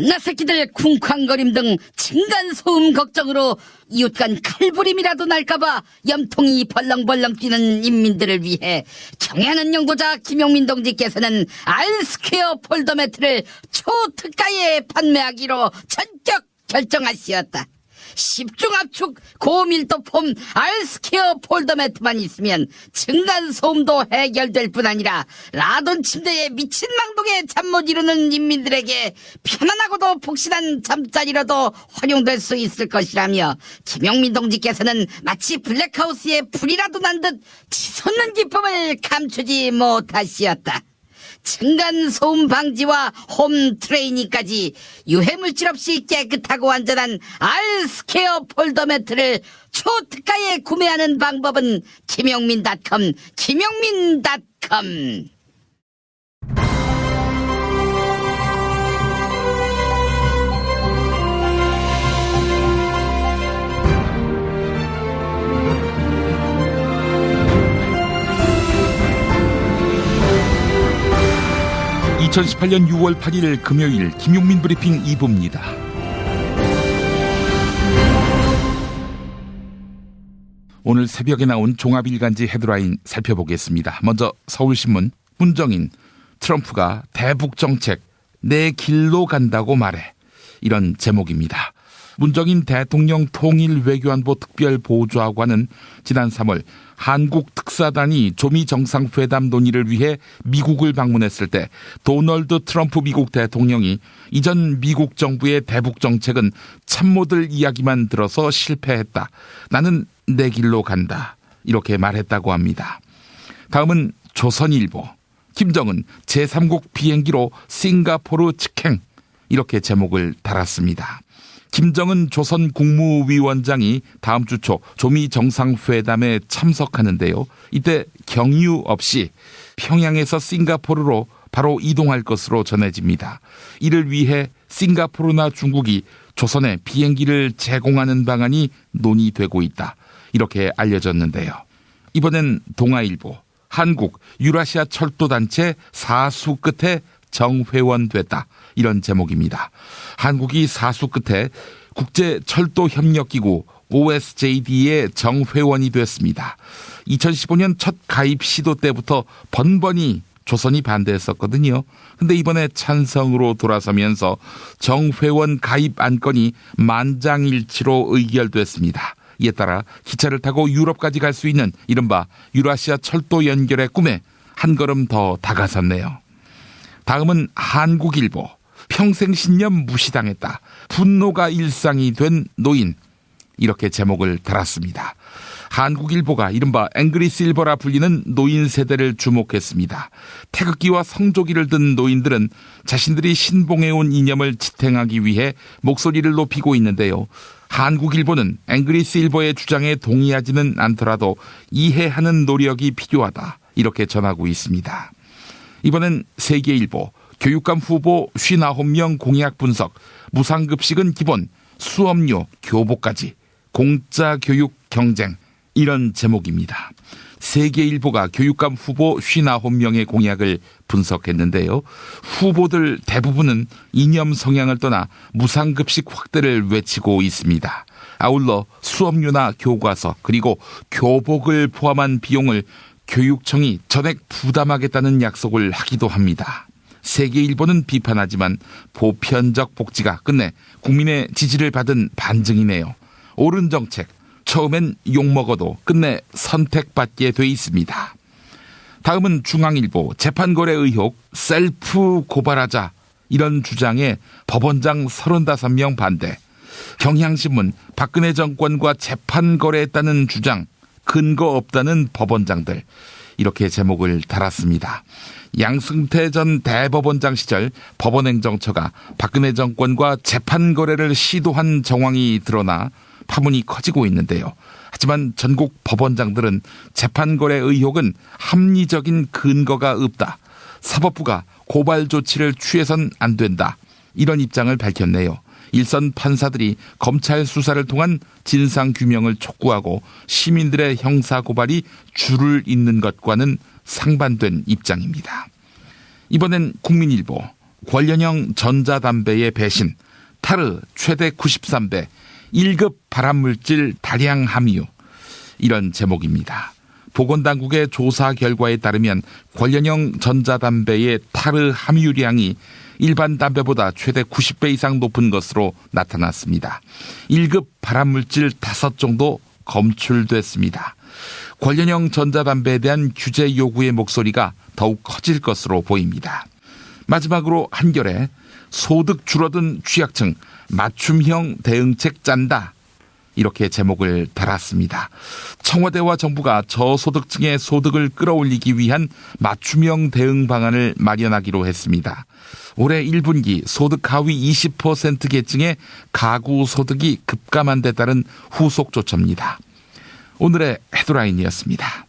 갓나 새끼들 쿵쾅거림 등 층간소음 걱정으로 이웃 간 칼부림이라도 날까봐 염통이 벌렁벌렁 뛰는 인민들을 위해 경애하는 연구자 김용민 동지께서는 알스퀘어 폴더 매트를 초특가에 판매하기로 전격 결정하시었다. 10중 압축 고밀도 폼 알스퀘어 폴더 매트만 있으면 층간소음도 해결될 뿐 아니라 라돈 침대에 미친 망동에 잠 못 이루는 인민들에게 편안하고도 폭신한 잠자리로도 활용될 수 있을 것이라며 김용민 동지께서는 마치 블랙하우스에 불이라도 난 듯 치솟는 기쁨을 감추지 못하시었다. 층간소음 방지와 홈 트레이닝까지 유해물질 없이 깨끗하고 안전한 알스퀘어 폴더 매트를 초특가에 구매하는 방법은 김용민닷컴. 2018년 6월 8일 금요일 김용민 브리핑 2부입니다. 오늘 새벽에 나온 종합일간지 헤드라인 살펴보겠습니다. 먼저 서울신문, 문정인, 트럼프가 대북 정책 내 길로 간다고 말해. 이런 제목입니다. 문정인 대통령 통일외교안보 특별보좌관은 지난 3월 한국 특사단이 조미 정상회담 논의를 위해 미국을 방문했을 때 도널드 트럼프 미국 대통령이 이전 미국 정부의 대북 정책은 참모들 이야기만 들어서 실패했다. 나는 내 길로 간다. 이렇게 말했다고 합니다. 다음은 조선일보. 김정은 제3국 비행기로 싱가포르 직행. 이렇게 제목을 달았습니다. 김정은 조선 국무위원장이 다음 주 초 조미 정상회담에 참석하는데요. 이때 경유 없이 평양에서 싱가포르로 바로 이동할 것으로 전해집니다. 이를 위해 싱가포르나 중국이 조선에 비행기를 제공하는 방안이 논의되고 있다. 이렇게 알려졌는데요. 이번엔 동아일보. 한국 유라시아 철도단체 사수 끝에 정회원됐다. 이런 제목입니다. 한국이 사수 끝에 국제철도협력기구 OSJD의 정회원이 됐습니다. 2015년 첫 가입 시도 때부터 번번이 조선이 반대했었거든요. 근데 이번에 찬성으로 돌아서면서 정회원 가입 안건이 만장일치로 의결됐습니다. 이에 따라 기차를 타고 유럽까지 갈 수 있는 이른바 유라시아 철도 연결의 꿈에 한 걸음 더 다가섰네요. 다음은 한국일보. 평생 신념 무시당했다. 분노가 일상이 된 노인. 이렇게 제목을 달았습니다. 한국일보가 이른바 앵그리 실버라 불리는 노인 세대를 주목했습니다. 태극기와 성조기를 든 노인들은 자신들이 신봉해온 이념을 지탱하기 위해 목소리를 높이고 있는데요. 한국일보는 앵그리 실버의 주장에 동의하지는 않더라도 이해하는 노력이 필요하다. 이렇게 전하고 있습니다. 이번엔 세계일보. 교육감 후보 59명 공약 분석, 무상급식은 기본, 수업료, 교복까지, 공짜 교육 경쟁. 이런 제목입니다. 세계일보가 교육감 후보 59명의 공약을 분석했는데요. 후보들 대부분은 이념 성향을 떠나 무상급식 확대를 외치고 있습니다. 아울러 수업료나 교과서 그리고 교복을 포함한 비용을 교육청이 전액 부담하겠다는 약속을 하기도 합니다. 세계일보는 비판하지만 보편적 복지가 끝내 국민의 지지를 받은 반증이네요. 옳은 정책, 처음엔 욕먹어도 끝내 선택받게 돼 있습니다. 다음은 중앙일보. 재판거래 의혹 셀프 고발하자. 이런 주장에 법원장 35명 반대. 경향신문. 박근혜 정권과 재판거래했다는 주장, 근거 없다는 법원장들. 이렇게 제목을 달았습니다. 양승태 전 대법원장 시절 법원행정처가 박근혜 정권과 재판 거래를 시도한 정황이 드러나 파문이 커지고 있는데요. 하지만 전국 법원장들은 재판 거래 의혹은 합리적인 근거가 없다. 사법부가 고발 조치를 취해선 안 된다. 이런 입장을 밝혔네요. 일선 판사들이 검찰 수사를 통한 진상규명을 촉구하고 시민들의 형사고발이 줄을 잇는 것과는 상반된 입장입니다. 이번엔 국민일보. 관련형 전자담배의 배신, 타르 최대 93배, 1급 발암물질 다량 함유, 이런 제목입니다. 보건당국의 조사 결과에 따르면 관련형 전자담배의 타르 함유량이 일반 담배보다 최대 90배 이상 높은 것으로 나타났습니다. 1급 발암물질 5 정도 검출됐습니다. 관련형 전자담배에 대한 규제 요구의 목소리가 더욱 커질 것으로 보입니다. 마지막으로 한겨레 소득 줄어든 취약층 맞춤형 대응책 짠다, 이렇게 제목을 달았습니다. 청와대와 정부가 저소득층의 소득을 끌어올리기 위한 맞춤형 대응 방안을 마련하기로 했습니다. 올해 1분기 소득 하위 20% 계층의 가구 소득이 급감한 데 따른 후속 조처입니다. 오늘의 헤드라인이었습니다.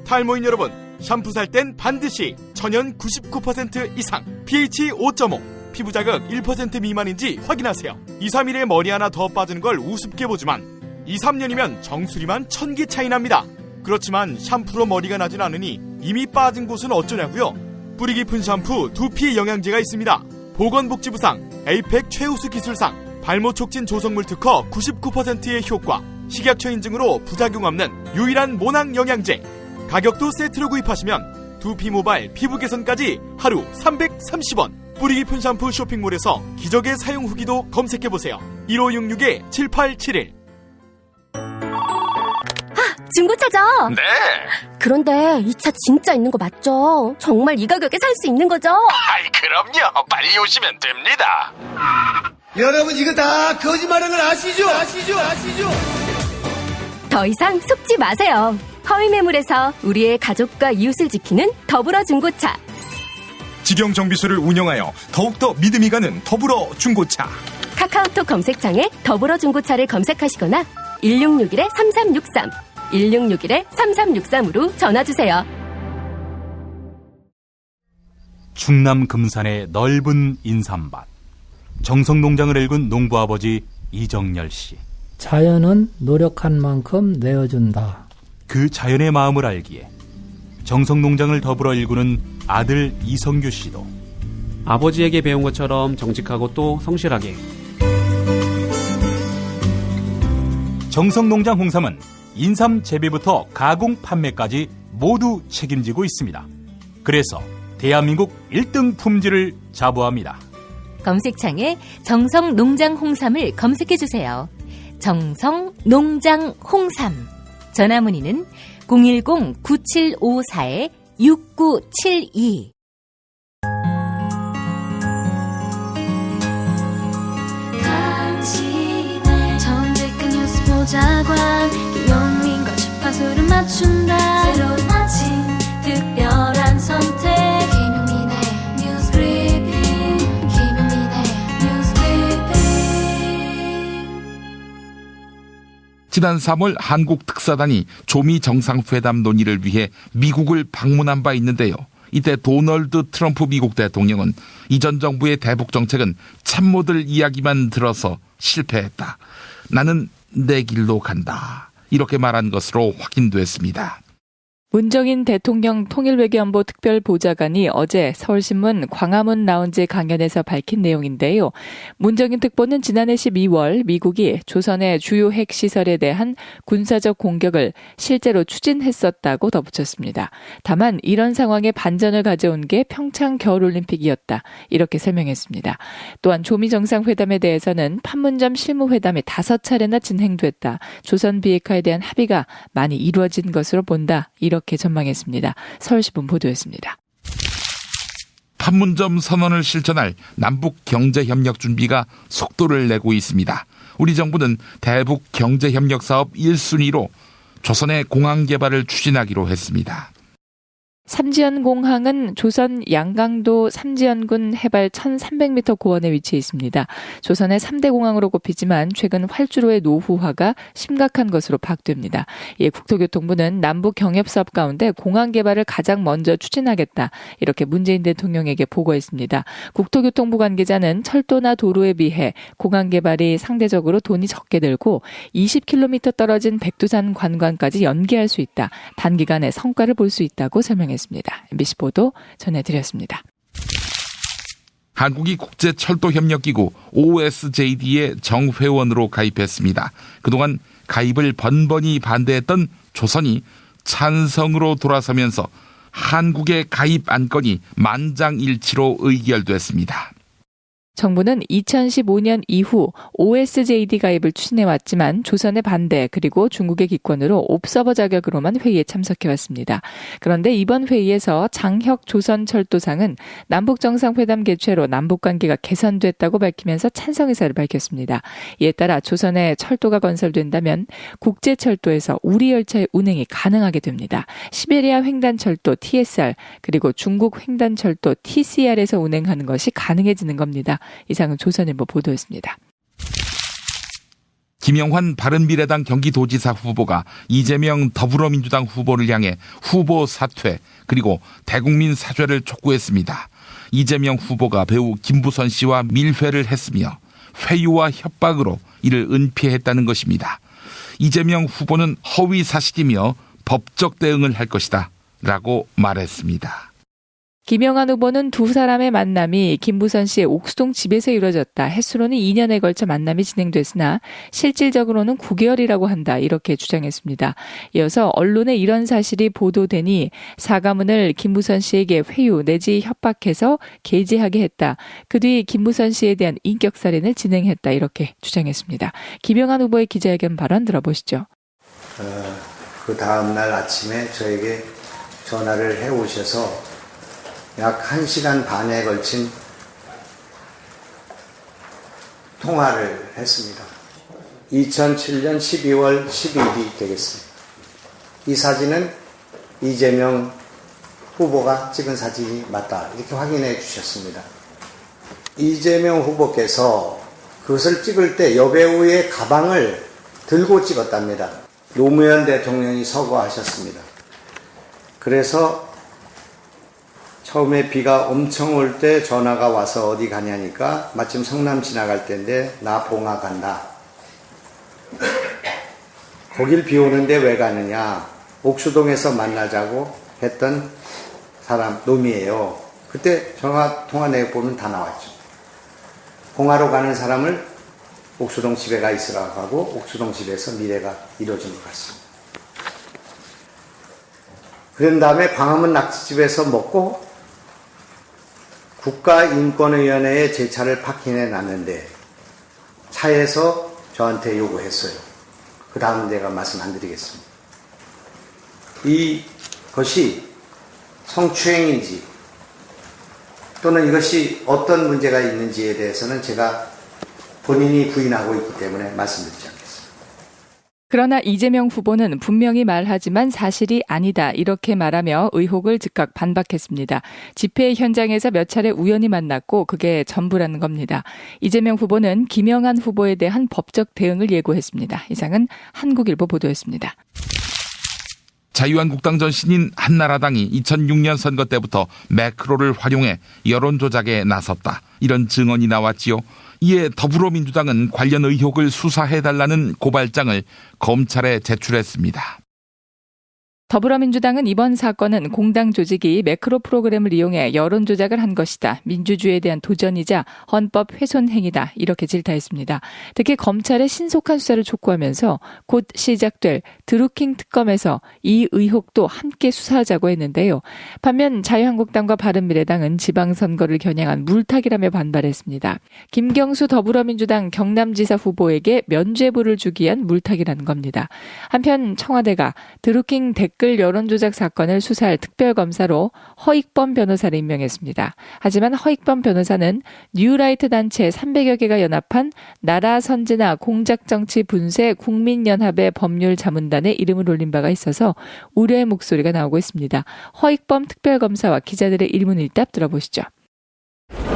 탈모인 여러분, 샴푸 살 땐 반드시 천연 99% 이상, pH 5.5, 피부 자극 1% 미만인지 확인하세요. 2, 3일에 머리 하나 더 빠지는 걸 우습게 보지만 2, 3년이면 정수리만 1000개 차이 납니다. 그렇지만 샴푸로 머리가 나진 않으니 이미 빠진 곳은 어쩌냐고요? 뿌리 깊은 샴푸 두피 영양제가 있습니다. 보건복지부상, 에이펙 최우수 기술상, 발모 촉진 조성물 특허 99%의 효과, 식약처 인증으로 부작용 없는 유일한 모낭 영양제. 가격도 세트로 구입하시면 두피 모발, 피부 개선까지 하루 330원. 뿌리 깊은 샴푸 쇼핑몰에서 기적의 사용 후기도 검색해보세요. 1566-7871. 중고차죠? 네. 그런데 이 차 진짜 있는 거 맞죠? 정말 이 가격에 살 수 있는 거죠? 아이, 그럼요. 빨리 오시면 됩니다. 여러분 이거 다 거짓말하는 걸 아시죠? 더 이상 속지 마세요. 허위 매물에서 우리의 가족과 이웃을 지키는 더불어 중고차. 직영 정비소를 운영하여 더욱더 믿음이 가는 더불어 중고차. 카카오톡 검색창에 더불어 중고차를 검색하시거나 1661-3363, 1661-3363으로 전화주세요. 충남 금산의 넓은 인삼밭, 정성농장을 일군 농부아버지 이정열 씨. 자연은 노력한 만큼 내어준다. 그 자연의 마음을 알기에 정성농장을 더불어 일구는 아들 이성규 씨도 아버지에게 배운 것처럼 정직하고 또 성실하게. 정성농장 홍삼은 인삼 재배부터 가공 판매까지 모두 책임지고 있습니다. 그래서 대한민국 1등 품질을 자부합니다. 검색창에 정성농장 홍삼을 검색해주세요. 정성농장 홍삼. 전화문의는 010-9754-6972. 당신의 정직한 뉴스 보좌관 김용민과 주파수를 맞춘다. 새로운 아침 특별한 선택 김용민의 뉴스 브리핑. 김용민의 뉴스 브리핑. 지난 3월 한국 특사단이 조미 정상회담 논의를 위해 미국을 방문한 바 있는데요. 이때 도널드 트럼프 미국 대통령은 이전 정부의 대북 정책은 참모들 이야기만 들어서 실패했다. 나는 내 길로 간다. 이렇게 말한 것으로 확인됐습니다. 문정인 대통령 통일외교안보 특별보좌관이 어제 서울신문 광화문 라운지 강연에서 밝힌 내용인데요. 문정인 특보는 지난해 12월 미국이 조선의 주요 핵시설에 대한 군사적 공격을 실제로 추진했었다고 덧붙였습니다. 다만 이런 상황에 반전을 가져온 게 평창 겨울올림픽이었다. 이렇게 설명했습니다. 또한 조미 정상회담에 대해서는 판문점 실무회담이 5차례나 진행됐다. 조선 비핵화에 대한 합의가 많이 이루어진 것으로 본다. 이렇게 전망했습니다. 서울신문 보도였습니다. 판문점 선언을 실천할 남북 경제협력 준비가 속도를 내고 있습니다. 우리 정부는 대북 경제협력 사업 1순위로 조선의 공항 개발을 추진하기로 했습니다. 삼지연공항은 조선 양강도 삼지연군 해발 1300m 고원에 위치해 있습니다. 조선의 3대 공항으로 꼽히지만 최근 활주로의 노후화가 심각한 것으로 파악됩니다. 이에 국토교통부는 남북 경협사업 가운데 공항 개발을 가장 먼저 추진하겠다. 이렇게 문재인 대통령에게 보고했습니다. 국토교통부 관계자는 철도나 도로에 비해 공항 개발이 상대적으로 돈이 적게 들고 20km 떨어진 백두산 관광까지 연계할 수 있다. 단기간에 성과를 볼 수 있다고 설명했습니다. MBC 보도 전해드렸습니다. 한국이 국제철도협력기구 OSJD의 정회원으로 가입했습니다. 그동안 가입을 번번이 반대했던 조선이 찬성으로 돌아서면서 한국의 가입 안건이 만장일치로 의결됐습니다. 정부는 2015년 이후 OSJD 가입을 추진해왔지만 조선의 반대 그리고 중국의 기권으로 옵서버 자격으로만 회의에 참석해왔습니다. 그런데 이번 회의에서 장혁 조선철도상은 남북정상회담 개최로 남북관계가 개선됐다고 밝히면서 찬성 의사를 밝혔습니다. 이에 따라 조선의 철도가 건설된다면 국제철도에서 우리 열차의 운행이 가능하게 됩니다. 시베리아 횡단철도 TSR 그리고 중국 횡단철도 TCR에서 운행하는 것이 가능해지는 겁니다. 이상은 조선일보 보도였습니다. 김영환 바른미래당 경기도지사 후보가 이재명 더불어민주당 후보를 향해 후보 사퇴 그리고 대국민 사죄를 촉구했습니다. 이재명 후보가 배우 김부선 씨와 밀회를 했으며 회유와 협박으로 이를 은폐했다는 것입니다. 이재명 후보는 허위 사실이며 법적 대응을 할 것이다 라고 말했습니다. 김영환 후보는 두 사람의 만남이 김부선 씨의 옥수동 집에서 이루어졌다. 횟수로는 2년에 걸쳐 만남이 진행됐으나 실질적으로는 9개월이라고 한다. 이렇게 주장했습니다. 이어서 언론에 이런 사실이 보도되니 사과문을 김부선 씨에게 회유 내지 협박해서 게재하게 했다. 그 뒤 김부선 씨에 대한 인격살인을 진행했다. 이렇게 주장했습니다. 김영환 후보의 기자회견 발언 들어보시죠. 그 다음날 아침에 저에게 전화를 해오셔서 약 1시간 반에 걸친 통화를 했습니다. 2007년 12월 12일이 되겠습니다. 이 사진은 이재명 후보가 찍은 사진이 맞다 이렇게 확인해 주셨습니다. 이재명 후보께서 그것을 찍을 때 여배우의 가방을 들고 찍었답니다. 노무현 대통령이 서거하셨습니다. 그래서 처음에 비가 엄청 올 때 전화가 와서 어디 가냐니까 마침 성남 지나갈 때인데 나 봉화 간다. 거길 비 오는데 왜 가느냐. 옥수동에서 만나자고 했던 사람 놈이에요. 그때 전화 통화 내역 보면 다 나왔죠. 봉화로 가는 사람을 옥수동 집에 가 있으라고 하고 옥수동 집에서 미래가 이루어진 것 같습니다. 그런 다음에 광화문 낙지집에서 먹고 국가인권위원회에 제 차를 파킹해 놨는데 차에서 저한테 요구했어요. 그 다음 내가 말씀 안 드리겠습니다. 이것이 성추행인지 또는 이것이 어떤 문제가 있는지에 대해서는 제가 본인이 부인하고 있기 때문에 말씀드리지 않겠습니다. 그러나 이재명 후보는 분명히 말하지만 사실이 아니다 이렇게 말하며 의혹을 즉각 반박했습니다. 집회 현장에서 몇 차례 우연히 만났고 그게 전부라는 겁니다. 이재명 후보는 김영환 후보에 대한 법적 대응을 예고했습니다. 이상은 한국일보 보도였습니다. 자유한국당 전신인 한나라당이 2006년 선거 때부터 매크로를 활용해 여론 조작에 나섰다. 이런 증언이 나왔지요. 이에 더불어민주당은 관련 의혹을 수사해달라는 고발장을 검찰에 제출했습니다. 더불어민주당은 이번 사건은 공당 조직이 매크로 프로그램을 이용해 여론 조작을 한 것이다. 민주주의에 대한 도전이자 헌법 훼손 행위다. 이렇게 질타했습니다. 특히 검찰의 신속한 수사를 촉구하면서 곧 시작될 드루킹 특검에서 이 의혹도 함께 수사하자고 했는데요. 반면 자유한국당과 바른미래당은 지방선거를 겨냥한 물타기라며 반발했습니다. 김경수 더불어민주당 경남지사 후보에게 면죄부를 주기 위한 물타기라는 겁니다. 한편 청와대가 드루킹 댓글 여론조작 사건을 수사할 특별검사로 허익범 변호사를 임명했습니다. 하지만 허익범 변호사는 뉴라이트 단체 300여 개가 연합한 나라 선진화 공작정치 분쇄 국민연합의 법률자문단에 이름을 올린 바가 있어서 우려의 목소리가 나오고 있습니다. 허익범 특별검사와 기자들의 일문일답 들어보시죠.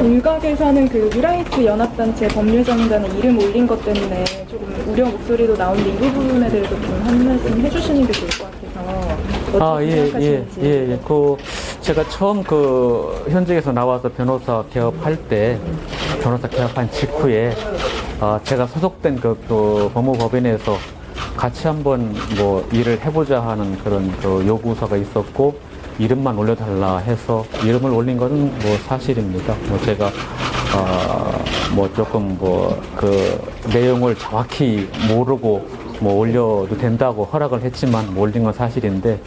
일각에서는 그 뉴라이트 연합단체 법률자문단에 이름 올린 것 때문에 조금 우려 목소리도 나오는데 이 부분에 대해서 좀 한 말씀 해주시는 게 좋을 것 같아서 어떻게 생각하시는지. 제가 처음 현직에서 나와서 변호사 개업할 때 변호사 개업한 직후에 제가 소속된 법무법인에서 같이 한번 일을 해보자 하는 그런 요구서가 있었고 이름만 올려달라 해서 이름을 올린 것은 사실입니다. 제가 뭐 조금 뭐 그 내용을 정확히 모르고 뭐 올려도 된다고 허락을 했지만 뭐 올린 건 사실인데,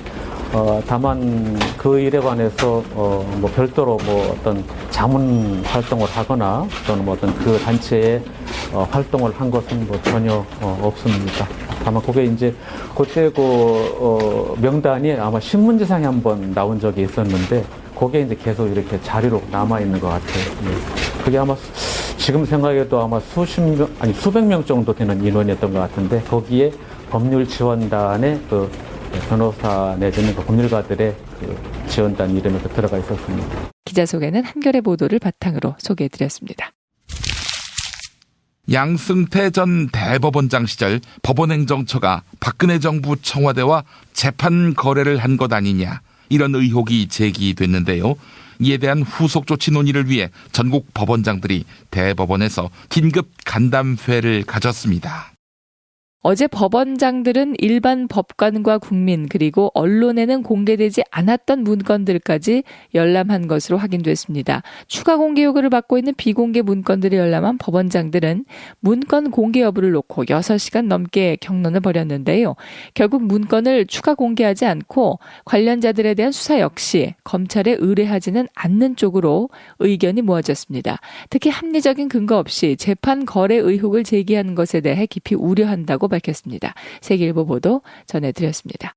다만 그 일에 관해서 뭐 별도로 뭐 어떤 자문 활동을 하거나 또는 뭐 어떤 그 단체에 활동을 한 것은 뭐 전혀 없습니다. 다만 그게 이제 그때 그 명단이 아마 신문지상에 한번 나온 적이 있었는데, 그게 이제 계속 이렇게 자료로 남아 있는 것 같아요. 네. 그게 아마 지금 생각해도 아마 수백 명 정도 되는 인원이었던 것 같은데, 거기에 법률 지원단의 그 변호사 내지는 그 법률가들의 그 지원단 이름이 들어가 있었습니다. 기자 소개는 한겨레 보도를 바탕으로 소개해드렸습니다. 양승태 전 대법원장 시절 법원행정처가 박근혜 정부 청와대와 재판 거래를 한 것 아니냐, 이런 의혹이 제기됐는데요. 이에 대한 후속 조치 논의를 위해 전국 법원장들이 대법원에서 긴급 간담회를 가졌습니다. 어제 법원장들은 일반 법관과 국민 그리고 언론에는 공개되지 않았던 문건들까지 열람한 것으로 확인됐습니다. 추가 공개 요구를 받고 있는 비공개 문건들을 열람한 법원장들은 문건 공개 여부를 놓고 6시간 넘게 격론을 벌였는데요. 결국 문건을 추가 공개하지 않고 관련자들에 대한 수사 역시 검찰에 의뢰하지는 않는 쪽으로 의견이 모아졌습니다. 특히 합리적인 근거 없이 재판 거래 의혹을 제기하는 것에 대해 깊이 우려한다고 밝혔습니다. 세계일보 보도 전해드렸습니다.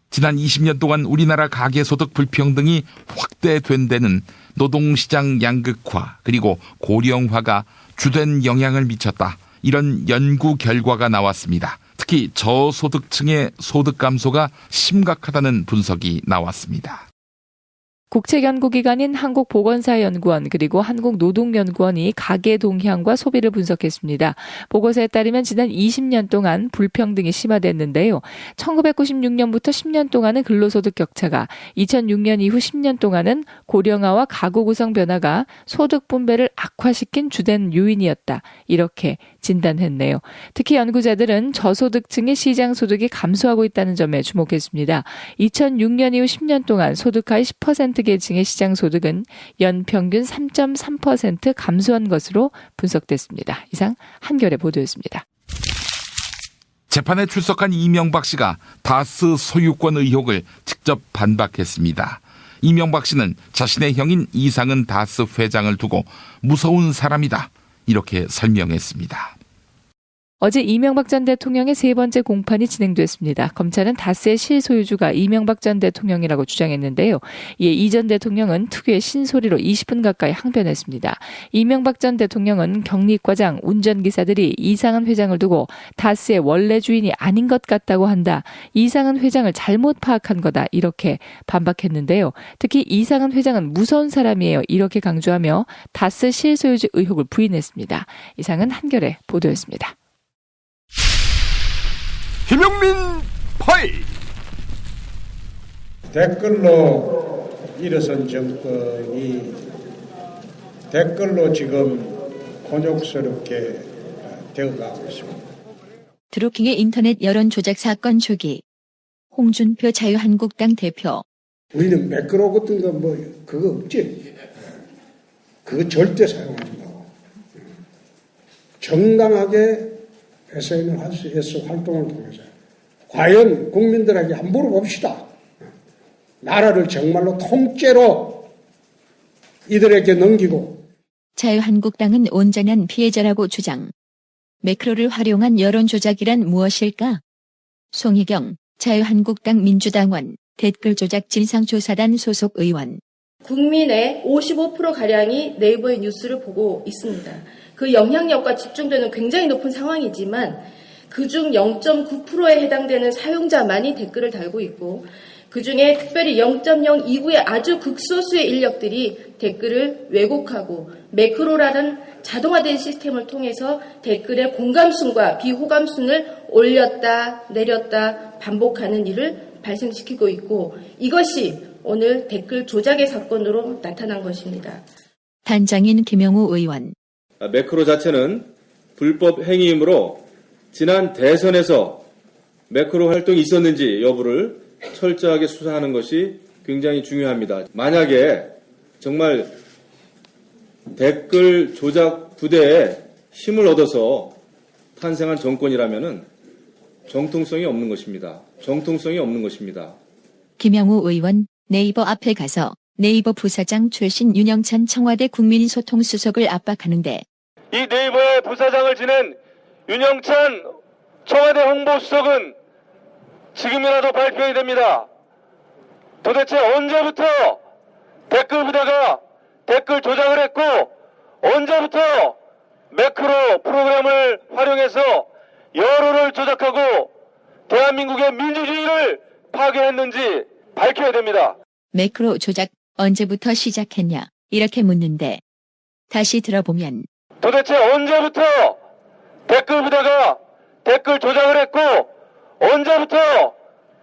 지난 20년 동안 우리나라 가계소득 불평등이 확대된 데는 노동시장 양극화 그리고 고령화가 주된 영향을 미쳤다, 이런 연구 결과가 나왔습니다. 특히 저소득층의 소득 감소가 심각하다는 분석이 나왔습니다. 국책연구기관인 한국보건사연구원 그리고 한국노동연구원이 가계 동향과 소비를 분석했습니다. 보고서에 따르면 지난 20년 동안 불평등이 심화됐는데요. 1996년부터 10년 동안은 근로소득 격차가, 2006년 이후 10년 동안은 고령화와 가구 구성 변화가 소득 분배를 악화시킨 주된 요인이었다, 이렇게 진단했네요. 특히 연구자들은 저소득층의 시장 소득이 감소하고 있다는 점에 주목했습니다. 2006년 이후 10년 동안 소득하위 10% 계층의 시장 소득은 연평균 3.3% 감소한 것으로 분석됐습니다. 이상 한겨레 보도였습니다. 재판에 출석한 이명박 씨가 다스 소유권 의혹을 직접 반박했습니다. 이명박 씨는 자신의 형인 이상은 다스 회장을 두고 무서운 사람이다, 이렇게 설명했습니다. 어제 이명박 전 대통령의 세 번째 공판이 진행됐습니다. 검찰은 다스의 실소유주가 이명박 전 대통령이라고 주장했는데요. 이에 이 전 대통령은 특유의 신소리로 20분 가까이 항변했습니다. 이명박 전 대통령은 격리과장, 운전기사들이 이상은 회장을 두고 다스의 원래 주인이 아닌 것 같다고 한다, 이상은 회장을 잘못 파악한 거다, 이렇게 반박했는데요. 특히 이상은 회장은 무서운 사람이에요, 이렇게 강조하며 다스 실소유주 의혹을 부인했습니다. 이상은 한겨레 보도였습니다. 김용민 파일. 댓글로 일어선 정권이 댓글로 지금 곤욕스럽게 되어가고 있습니다. 드루킹의 인터넷 여론 조작 사건 초기. 홍준표 자유한국당 대표. 우리는 매끄러 같은 거 뭐 그거 없지. 그거 절대 사용하지 말고 정당하게 SNS 활동을 통해서 과연 국민들에게 한번 물어봅시다. 나라를 정말로 통째로 이들에게 넘기고. 자유한국당은 온전한 피해자라고 주장. 매크로를 활용한 여론 조작이란 무엇일까? 송희경 자유한국당 민주당원 댓글 조작 진상조사단 소속 의원. 국민의 55%가량이 네이버의 뉴스를 보고 있습니다. 그 영향력과 집중도는 굉장히 높은 상황이지만 그중 0.9%에 해당되는 사용자만이 댓글을 달고 있고, 그중에 특별히 0.029의 아주 극소수의 인력들이 댓글을 왜곡하고 매크로라는 자동화된 시스템을 통해서 댓글의 공감순과 비호감순을 올렸다 내렸다 반복하는 일을 발생시키고 있고, 이것이 오늘 댓글 조작의 사건으로 나타난 것입니다. 단장인 김영우 의원. 매크로 자체는 불법 행위이므로 지난 대선에서 매크로 활동이 있었는지 여부를 철저하게 수사하는 것이 굉장히 중요합니다. 만약에 정말 댓글 조작 부대에 힘을 얻어서 탄생한 정권이라면은 정통성이 없는 것입니다. 정통성이 없는 것입니다. 김영우 의원 네이버 앞에 가서 네이버 부사장 출신 윤영찬 청와대 국민소통수석을 압박하는데 이 네이버의 부사장을 지낸 윤영찬 청와대 홍보수석은 지금이라도 발표해야 됩니다. 도대체 언제부터 댓글 부대가 댓글 조작을 했고 언제부터 매크로 프로그램을 활용해서 여론을 조작하고 대한민국의 민주주의를 파괴했는지 밝혀야 됩니다. 매크로 조작 언제부터 시작했냐 이렇게 묻는데 다시 들어보면 도대체 언제부터 댓글 부대가 댓글 조작을 했고 언제부터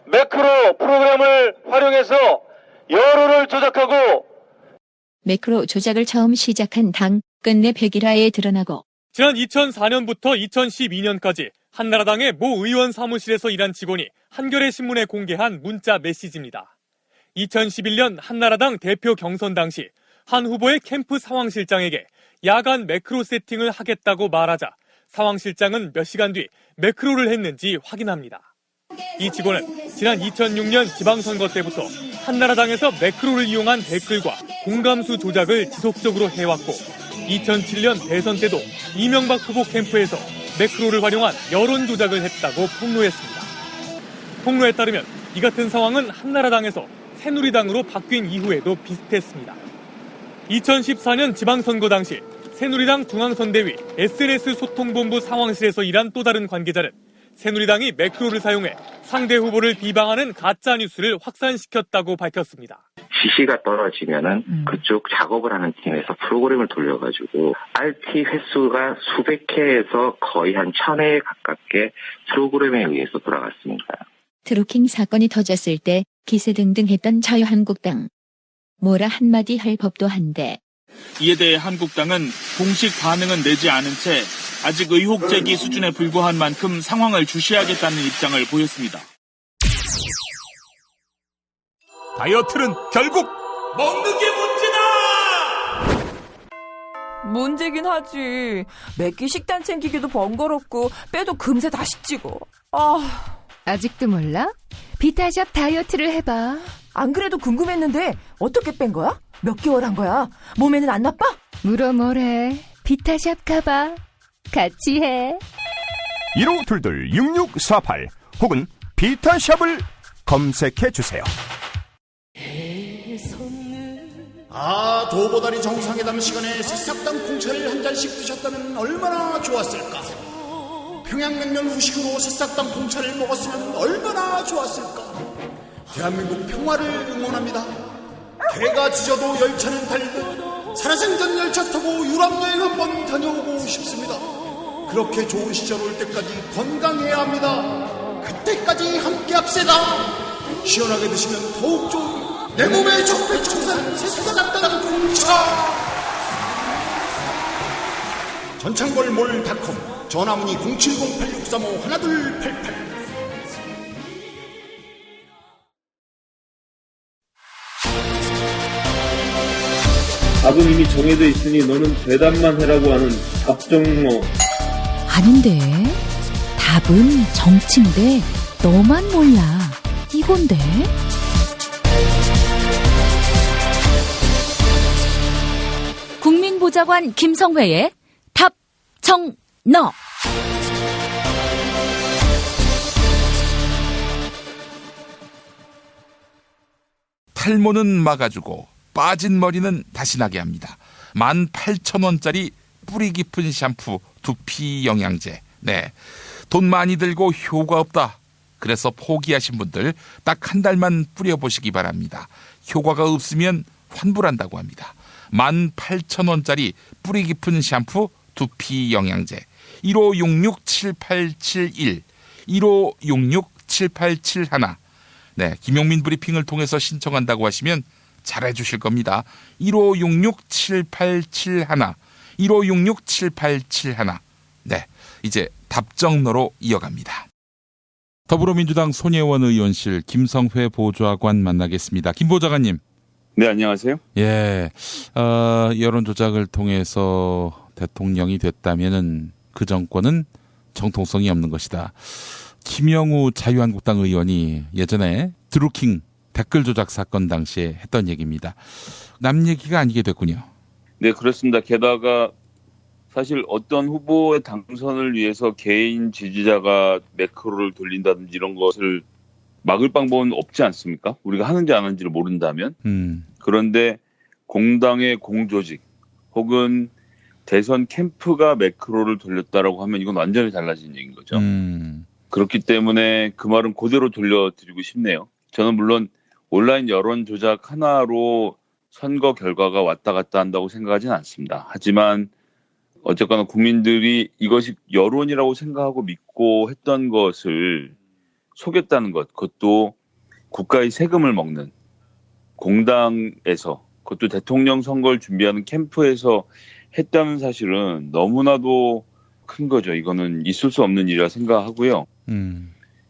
매크로 프로그램을 활용해서 여론을 조작하고 매크로 조작을 처음 시작한 당 끝내 백일화에 드러나고 지난 2004년부터 2012년까지 한나라당의 모 의원 사무실에서 일한 직원이 한겨레 신문에 공개한 문자 메시지입니다. 2011년 한나라당 대표 경선 당시 한 후보의 캠프 상황실장에게 야간 매크로 세팅을 하겠다고 말하자 상황실장은 몇 시간 뒤 매크로를 했는지 확인합니다. 이 직원은 지난 2006년 지방선거 때부터 한나라당에서 매크로를 이용한 댓글과 공감수 조작을 지속적으로 해왔고 2007년 대선 때도 이명박 후보 캠프에서 매크로를 활용한 여론 조작을 했다고 폭로했습니다. 폭로에 따르면 이 같은 상황은 한나라당에서 새누리당으로 바뀐 이후에도 비슷했습니다. 2014년 지방선거 당시 새누리당 중앙선대위 SNS 소통본부 상황실에서 일한 또 다른 관계자는 새누리당이 매크로를 사용해 상대 후보를 비방하는 가짜뉴스를 확산시켰다고 밝혔습니다. 지시가 떨어지면은 그쪽 작업을 하는 팀에서 프로그램을 돌려가지고 RT 횟수가 수백 회에서 거의 한 1000회 가깝게 프로그램에 의해서 돌아갔습니다. 트루킹 사건이 터졌을 때 기세등등했던 자유한국당. 뭐라 한마디 할 법도 한데 이에 대해 한국당은 공식 반응은 내지 않은 채 아직 의혹 제기 수준에 불과한 만큼 상황을 주시하겠다는 입장을 보였습니다. 다이어트는 결국 먹는 게 문제다! 문제긴 하지. 매끼 식단 챙기기도 번거롭고 빼도 금세 다시 찌고. 아직도 몰라? 비타샵 다이어트를 해봐. 안 그래도 궁금했는데 어떻게 뺀 거야? 몇 개월 한 거야? 몸에는 안 나빠? 물어 뭐래. 비타샵 가봐. 같이 해. 1522-6648 혹은 비타샵을 검색해주세요. 도보다리 정상회담 시간에 새싹당 콩차를 한 잔씩 드셨다면 얼마나 좋았을까. 평양냉면 후식으로 새싹당 콩차를 먹었으면 얼마나 좋았을까. 대한민국 평화를 응원합니다. 개가 짖어도 열차는 달리듯 살아생전 열차 타고 유럽여행 한번 다녀오고 싶습니다. 그렇게 좋은 시절 올 때까지 건강해야 합니다. 그때까지 함께 합시다. 시원하게 드시면 더욱 좋은 내 몸에 적폐청산 새싹당 콩차. 전창걸몰닷컴 전화문의 070-8635-1288. 답은 이미 정해져 있으니 너는 대답만 해라고 하는 답정너. 아닌데. 답은 정치인데 너만 몰라. 이건데. 국민보좌관 김성회의 답정너. 탈모는 막아주고 빠진 머리는 다시 나게 합니다. 18,000원짜리 뿌리 깊은 샴푸 두피 영양제. 네, 돈 많이 들고 효과 없다. 그래서 포기하신 분들 딱 한 달만 뿌려보시기 바랍니다. 효과가 없으면 환불한다고 합니다. 18,000원짜리 뿌리 깊은 샴푸 두피 영양제 1566-7871 1566-7871. 네, 김용민 브리핑을 통해서 신청한다고 하시면 잘해주실 겁니다. 1566-7871 1566-7871. 네, 이제 답정너로 이어갑니다. 더불어민주당 손혜원 의원실 김성회 보좌관 만나겠습니다. 김 보좌관님. 네, 안녕하세요. 예, 여론 조작을 통해서 대통령이 됐다면은 그 정권은 정통성이 없는 것이다. 김영우 자유한국당 의원이 예전에 드루킹 댓글 조작 사건 당시에 했던 얘기입니다. 남 얘기가 아니게 됐군요. 네, 그렇습니다. 게다가 사실 어떤 후보의 당선을 위해서 개인 지지자가 매크로를 돌린다든지 이런 것을 막을 방법은 없지 않습니까? 우리가 하는지 안 하는지를 모른다면. 그런데 공당의 공조직 혹은 대선 캠프가 매크로를 돌렸다라고 하면 이건 완전히 달라진 얘기인 거죠. 그렇기 때문에 그 말은 그대로 돌려드리고 싶네요. 저는 물론 온라인 여론 조작 하나로 선거 결과가 왔다 갔다 한다고 생각하지는 않습니다. 하지만 어쨌거나 국민들이 이것이 여론이라고 생각하고 믿고 했던 것을 속였다는 것, 그것도 국가의 세금을 먹는 공당에서, 그것도 대통령 선거를 준비하는 캠프에서 했다는 사실은 너무나도 큰 거죠. 이거는 있을 수 없는 일이라 생각하고요.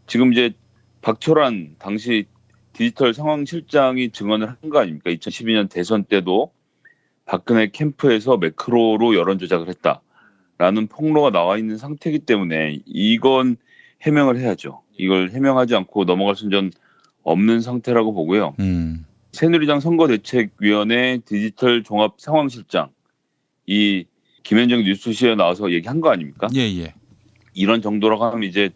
지금 이제 박철환 당시 디지털 상황실장이 증언을 한 거 아닙니까? 2012년 대선 때도 박근혜 캠프에서 매크로로 여론 조작을 했다라는 폭로가 나와 있는 상태이기 때문에 이건 해명을 해야죠. 이걸 해명하지 않고 넘어갈 수는 없는 상태라고 보고요. 새누리당 선거대책위원회 디지털 종합 상황실장, 이 김현정 뉴스쇼에 나와서 얘기한 거 아닙니까? 예. 이런 정도라고 하면 이제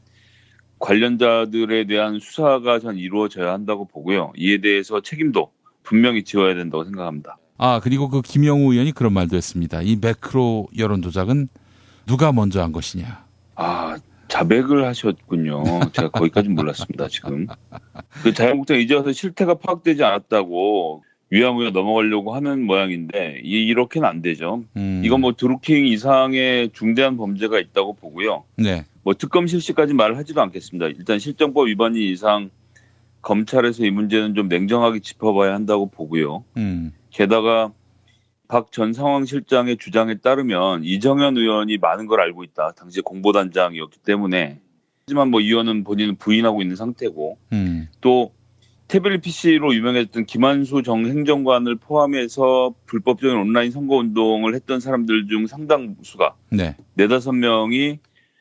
관련자들에 대한 수사가 전 이루어져야 한다고 보고요. 이에 대해서 책임도 분명히 지어야 된다고 생각합니다. 그리고 그 김영우 의원이 그런 말도 했습니다. 이 매크로 여론 조작은 누가 먼저 한 것이냐. 자백을 하셨군요. 제가 거기까지는 몰랐습니다, 지금. 그 자유한국당 이제 와서 실태가 파악되지 않았다고 위아무야 넘어가려고 하는 모양인데, 이렇게는 안 되죠. 이건 뭐 드루킹 이상의 중대한 범죄가 있다고 보고요. 네. 뭐 특검 실시까지 말을 하지도 않겠습니다. 일단 실정법 위반이 이상 검찰에서 이 문제는 좀 냉정하게 짚어봐야 한다고 보고요. 게다가 박 전 상황실장의 주장에 따르면 이정현 의원이 많은 걸 알고 있다. 당시 공보단장이었기 때문에. 하지만 뭐 이 의원은 본인은 부인하고 있는 상태고, 또 태블릿 PC로 유명했던 김한수 전 행정관을 포함해서 불법적인 온라인 선거운동을 했던 사람들 중 상당수가 4-5명이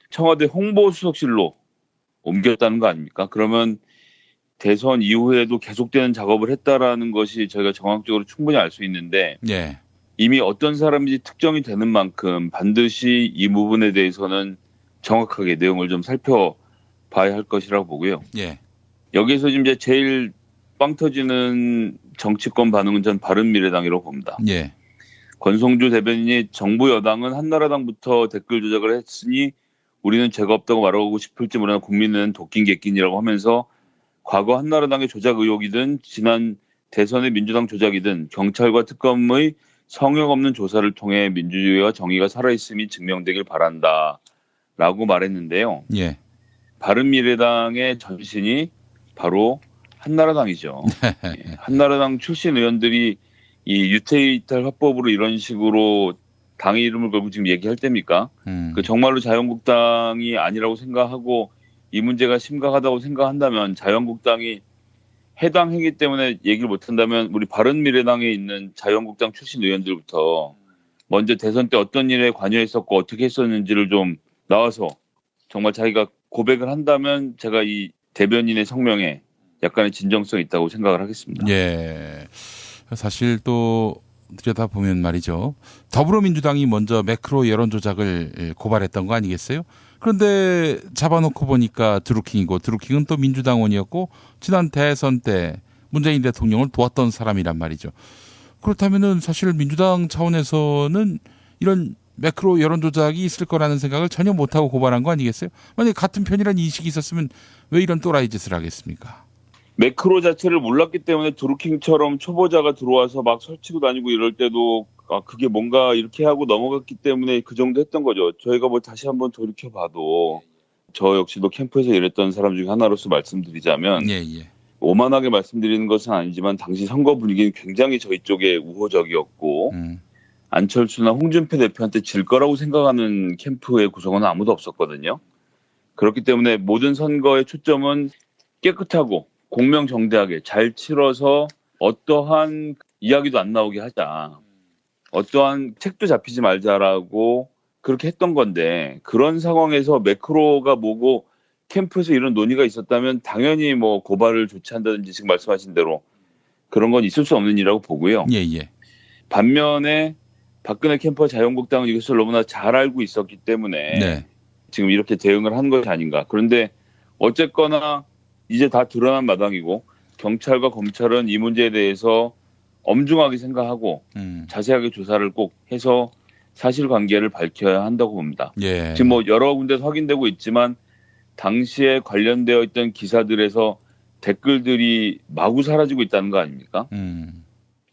청와대 홍보수석실로 옮겼다는 거 아닙니까? 그러면 대선 이후에도 계속되는 작업을 했다라는 것이 저희가 정확적으로 충분히 알 수 있는데 이미 어떤 사람인지 특정이 되는 만큼 반드시 이 부분에 대해서는 정확하게 내용을 좀 살펴봐야 할 것이라고 보고요. 여기에서 지금 이제 제일 빵 터지는 정치권 반응은 전 바른미래당이라고 봅니다. 권성주 대변인이 정부 여당은 한나라당부터 댓글 조작을 했으니 우리는 죄가 없다고 말하고 싶을지 모르나 국민은 도끼인 객긴이라고 하면서 과거 한나라당의 조작 의혹이든 지난 대선의 민주당 조작이든 경찰과 특검의 성역 없는 조사를 통해 민주주의와 정의가 살아있음이 증명되길 바란다라고 말했는데요. 바른미래당의 전신이 바로 한나라당이죠. 한나라당 출신 의원들이 이 유태이탈 화법으로 이런 식으로 당의 이름을 걸고 지금 얘기할 때입니까? 그 정말로 자유한국당이 아니라고 생각하고 이 문제가 심각하다고 생각한다면 자유한국당이 해당 행위 때문에 얘기를 못한다면 우리 바른미래당에 있는 자유한국당 출신 의원들부터 먼저 대선 때 어떤 일에 관여했었고 어떻게 했었는지를 좀 나와서 정말 자기가 고백을 한다면 제가 이 대변인의 성명에 약간의 진정성이 있다고 생각을 하겠습니다. 사실 또 들여다보면 말이죠. 더불어민주당이 먼저 매크로 여론 조작을 고발했던 거 아니겠어요? 그런데 잡아놓고 보니까 드루킹이고 드루킹은 또 민주당원이었고 지난 대선 때 문재인 대통령을 도왔던 사람이란 말이죠. 그렇다면은 사실 민주당 차원에서는 이런 매크로 여론 조작이 있을 거라는 생각을 전혀 못하고 고발한 거 아니겠어요? 만약에 같은 편이라는 인식이 있었으면 왜 이런 또라이 짓을 하겠습니까? 매크로 자체를 몰랐기 때문에 드루킹처럼 초보자가 들어와서 막 설치고 다니고 이럴 때도 그게 뭔가 이렇게 하고 넘어갔기 때문에 그 정도 했던 거죠. 저희가 뭐 다시 한번 돌이켜봐도 저 역시도 캠프에서 일했던 사람 중에 하나로서 말씀드리자면 오만하게 말씀드리는 것은 아니지만 당시 선거 분위기는 굉장히 저희 쪽에 우호적이었고 안철수나 홍준표 대표한테 질 거라고 생각하는 캠프의 구성원은 아무도 없었거든요. 그렇기 때문에 모든 선거의 초점은 깨끗하고 공명정대하게 잘 치러서 어떠한 이야기도 안 나오게 하자. 어떠한 책도 잡히지 말자라고 그렇게 했던 건데 그런 상황에서 매크로가 뭐고 캠프에서 이런 논의가 있었다면 당연히 뭐 고발을 조치한다든지 지금 말씀하신 대로 그런 건 있을 수 없는 일이라고 보고요. 예. 반면에 박근혜 캠프와 자유한국당은 이것을 너무나 잘 알고 있었기 때문에 네. 지금 이렇게 대응을 한 것이 아닌가. 그런데 어쨌거나 이제 다 드러난 마당이고 경찰과 검찰은 이 문제에 대해서 엄중하게 생각하고 자세하게 조사를 꼭 해서 사실관계를 밝혀야 한다고 봅니다. 예. 지금 뭐 여러 군데서 확인되고 있지만 당시에 관련되어 있던 기사들에서 댓글들이 마구 사라지고 있다는 거 아닙니까?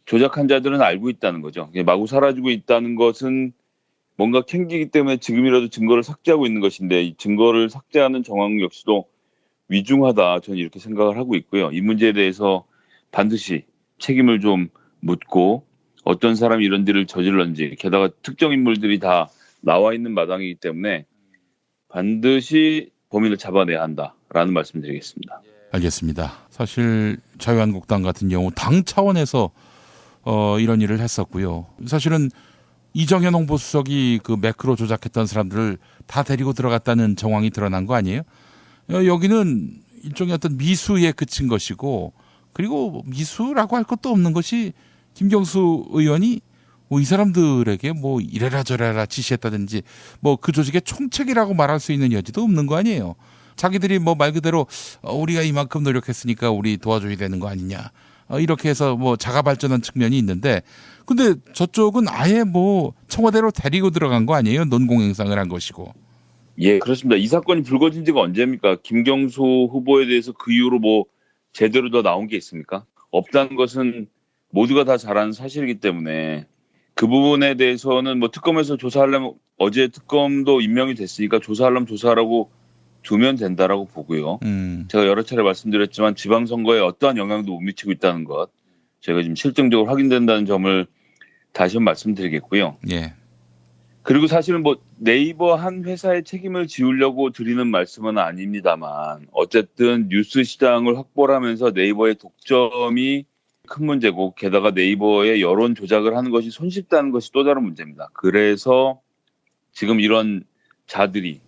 조작한 자들은 알고 있다는 거죠. 마구 사라지고 있다는 것은 뭔가 캥기기 때문에 지금이라도 증거를 삭제하고 있는 것인데 이 증거를 삭제하는 정황 역시도 위중하다. 저는 이렇게 생각을 하고 있고요. 이 문제에 대해서 반드시 책임을 좀 묻고 어떤 사람이 이런 일을 저질렀는지 게다가 특정 인물들이 다 나와 있는 마당이기 때문에 반드시 범인을 잡아내야 한다라는 말씀드리겠습니다. 알겠습니다. 사실 자유한국당 같은 경우 당 차원에서 이런 일을 했었고요. 사실은 이정현 홍보수석이 그 매크로 조작했던 사람들을 다 데리고 들어갔다는 정황이 드러난 거 아니에요? 여기는 일종의 어떤 미수에 그친 것이고 그리고 미수라고 할 것도 없는 것이 김경수 의원이 뭐 이 사람들에게 뭐 이래라 저래라 지시했다든지 뭐 그 조직의 총책이라고 말할 수 있는 여지도 없는 거 아니에요. 자기들이 뭐 말 그대로 우리가 이만큼 노력했으니까 우리 도와줘야 되는 거 아니냐. 이렇게 해서 뭐 자가 발전한 측면이 있는데 근데 저쪽은 아예 뭐 청와대로 데리고 들어간 거 아니에요? 논공행상을 한 것이고. 예, 그렇습니다. 이 사건이 불거진 지가 언제입니까? 김경수 후보에 대해서 그 이후로 뭐 제대로 더 나온 게 있습니까? 없다는 것은 모두가 다 잘 아는 사실이기 때문에 그 부분에 대해서는 뭐 특검에서 조사하려면 어제 특검도 임명이 됐으니까 조사하려면 조사하라고 두면 된다라고 보고요. 제가 여러 차례 말씀드렸지만 지방선거에 어떠한 영향도 못 미치고 있다는 것 제가 지금 실증적으로 확인된다는 점을 다시 한번 말씀드리겠고요. 예. 그리고 사실은 뭐 네이버 한 회사의 책임을 지우려고 드리는 말씀은 아닙니다만 어쨌든 뉴스 시장을 확보를 하면서 네이버의 독점이 큰 문제고 게다가 네이버의 여론 조작을 하는 것이 손쉽다는 것이 또 다른 문제입니다. 그래서 지금 이런 자들이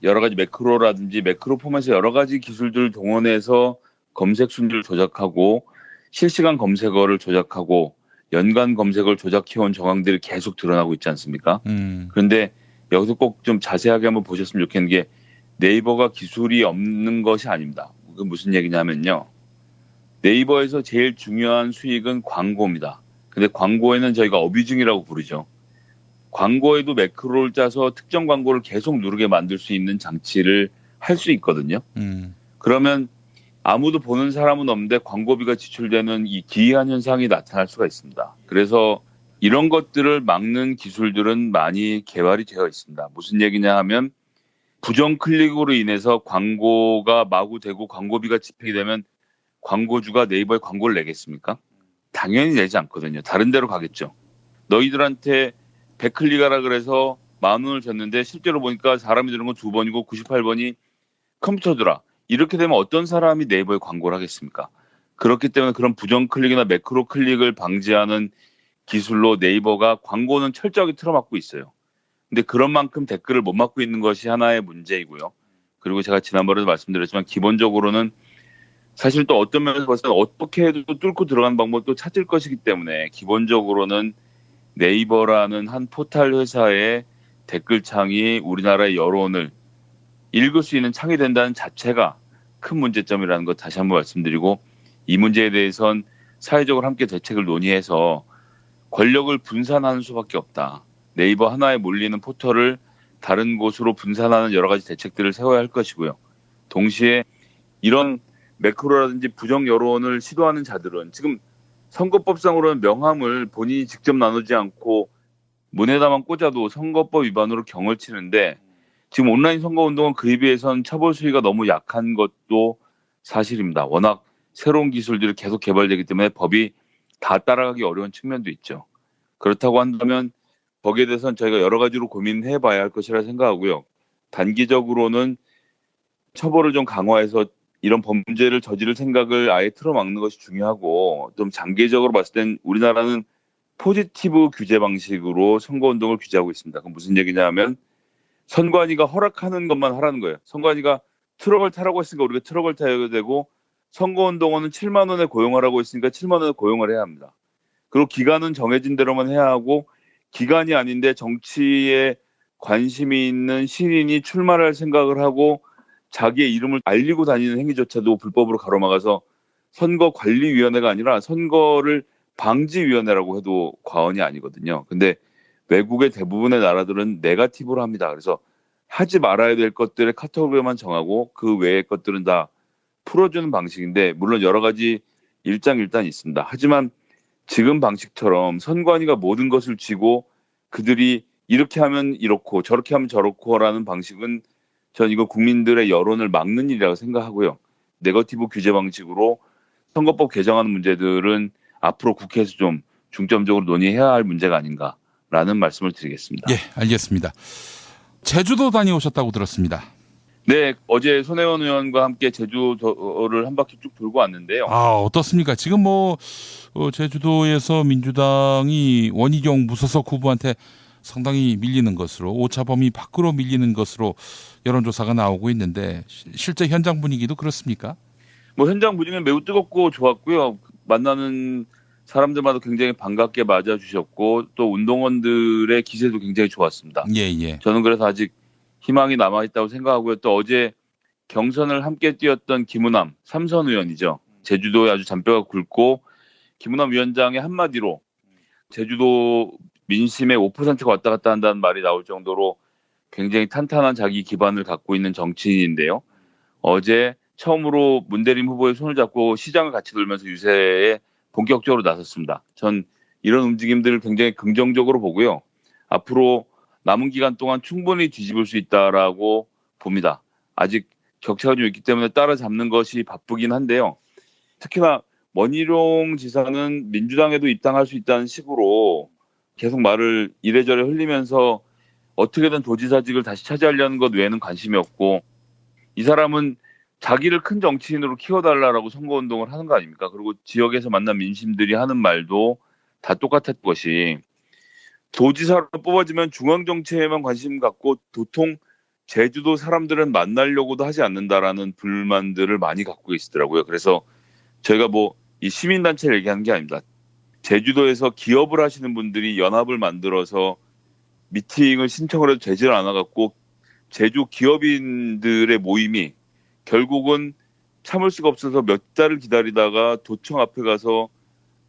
여러 가지 매크로라든지 매크로 폼에서 여러 가지 기술들을 동원해서 검색 순위를 조작하고 실시간 검색어를 조작하고 연관 검색어를 조작해온 정황들이 계속 드러나고 있지 않습니까? 그런데 여기서 꼭 좀 자세하게 한번 보셨으면 좋겠는 게 네이버가 기술이 없는 것이 아닙니다. 그 무슨 얘기냐면요. 네이버에서 제일 중요한 수익은 광고입니다. 근데 광고에는 저희가 어뷰징이라고 부르죠. 광고에도 매크로를 짜서 특정 광고를 계속 누르게 만들 수 있는 장치를 할 수 있거든요. 그러면 아무도 보는 사람은 없는데 광고비가 지출되는 이 기이한 현상이 나타날 수가 있습니다. 그래서 이런 것들을 막는 기술들은 많이 개발이 되어 있습니다. 무슨 얘기냐 하면 부정 클릭으로 인해서 광고가 마구 되고 광고비가 집행이 되면 광고주가 네이버에 광고를 내겠습니까? 당연히 내지 않거든요. 다른 데로 가겠죠. 너희들한테 100클릭하라 그래서 10,000원을 줬는데 실제로 보니까 사람이 드는 건 2번이고 98번이 컴퓨터더라. 이렇게 되면 어떤 사람이 네이버에 광고를 하겠습니까? 그렇기 때문에 그런 부정 클릭이나 매크로 클릭을 방지하는 기술로 네이버가 광고는 철저하게 틀어막고 있어요. 근데 그런 만큼 댓글을 못 막고 있는 것이 하나의 문제이고요. 그리고 제가 지난번에도 말씀드렸지만 기본적으로는 사실 또 어떤 면에서 봤을 때 어떻게 해도 뚫고 들어가는 방법도 찾을 것이기 때문에 기본적으로는 네이버라는 한 포털 회사의 댓글창이 우리나라의 여론을 읽을 수 있는 창이 된다는 자체가 큰 문제점이라는 것 다시 한번 말씀드리고 이 문제에 대해선 사회적으로 함께 대책을 논의해서 권력을 분산하는 수밖에 없다. 네이버 하나에 몰리는 포털을 다른 곳으로 분산하는 여러 가지 대책들을 세워야 할 것이고요. 동시에 이런 매크로라든지 부정 여론을 시도하는 자들은 지금 선거법상으로는 명함을 본인이 직접 나누지 않고 문에다만 꽂아도 선거법 위반으로 경을 치는데 지금 온라인 선거운동은 그에 비해선 처벌 수위가 너무 약한 것도 사실입니다. 워낙 새로운 기술들이 계속 개발되기 때문에 법이 다 따라가기 어려운 측면도 있죠. 그렇다고 한다면 거기에 대해서는 저희가 여러 가지로 고민해 봐야 할 것이라 생각하고요. 단기적으로는 처벌을 좀 강화해서 이런 범죄를 저지를 생각을 아예 틀어막는 것이 중요하고 좀 장기적으로 봤을 땐 우리나라는 포지티브 규제 방식으로 선거운동을 규제하고 있습니다. 그건 무슨 얘기냐면 선관위가 허락하는 것만 하라는 거예요. 선관위가 트럭을 타라고 했으니까 우리가 트럭을 타야 되고 선거운동원은 7만 원에 고용하라고 했으니까 7만 원에 고용을 해야 합니다. 그리고 기간은 정해진 대로만 해야 하고 기간이 아닌데 정치에 관심이 있는 시민이 출마를 할 생각을 하고 자기의 이름을 알리고 다니는 행위조차도 불법으로 가로막아서 선거관리위원회가 아니라 선거를 방지위원회라고 해도 과언이 아니거든요. 근데 외국의 대부분의 나라들은 네거티브로 합니다. 그래서 하지 말아야 될 것들의 카테고리만 정하고 그 외의 것들은 다 풀어주는 방식인데 물론 여러 가지 일장일단이 있습니다. 하지만 지금 방식처럼 선관위가 모든 것을 쥐고 그들이 이렇게 하면 이렇고 저렇게 하면 저렇고라는 방식은 전 이거 국민들의 여론을 막는 일이라고 생각하고요. 네거티브 규제 방식으로 선거법 개정하는 문제들은 앞으로 국회에서 좀 중점적으로 논의해야 할 문제가 아닌가라는 말씀을 드리겠습니다. 예, 알겠습니다. 제주도 다녀오셨다고 들었습니다. 네, 어제 손혜원 의원과 함께 제주도를 한 바퀴 쭉 돌고 왔는데요. 어떻습니까? 지금 제주도에서 민주당이 원희룡 무소속 후보한테 상당히 밀리는 것으로 오차 범위 밖으로 밀리는 것으로 여론조사가 나오고 있는데 실제 현장 분위기도 그렇습니까? 현장 분위기는 매우 뜨겁고 좋았고요. 만나는 사람들마다 굉장히 반갑게 맞아주셨고 또 운동원들의 기세도 굉장히 좋았습니다. 예. 저는 그래서 아직 희망이 남아있다고 생각하고요. 또 어제 경선을 함께 뛰었던 김우남 삼선 의원이죠. 제주도에 아주 잔뼈가 굵고 김우남 위원장의 한마디로 제주도 민심의 5%가 왔다 갔다 한다는 말이 나올 정도로 굉장히 탄탄한 자기 기반을 갖고 있는 정치인인데요. 어제 처음으로 문대림 후보의 손을 잡고 시장을 같이 돌면서 유세에 본격적으로 나섰습니다. 전 이런 움직임들을 굉장히 긍정적으로 보고요. 앞으로 남은 기간 동안 충분히 뒤집을 수 있다라고 봅니다. 아직 격차가 좀 있기 때문에 따라잡는 것이 바쁘긴 한데요. 특히나 원희룡 지사는 민주당에도 입당할 수 있다는 식으로 계속 말을 이래저래 흘리면서 어떻게든 도지사직을 다시 차지하려는 것 외에는 관심이 없고 이 사람은 자기를 큰 정치인으로 키워달라고 선거운동을 하는 거 아닙니까? 그리고 지역에서 만난 민심들이 하는 말도 다 똑같았던 것이 도지사로 뽑아지면 중앙정치에만 관심 갖고 도통 제주도 사람들은 만나려고도 하지 않는다라는 불만들을 많이 갖고 계시더라고요. 그래서 저희가 이 시민단체를 얘기하는 게 아닙니다. 제주도에서 기업을 하시는 분들이 연합을 만들어서 미팅을 신청을 해도 되질 않아갖고 제주 기업인들의 모임이 결국은 참을 수가 없어서 몇 달을 기다리다가 도청 앞에 가서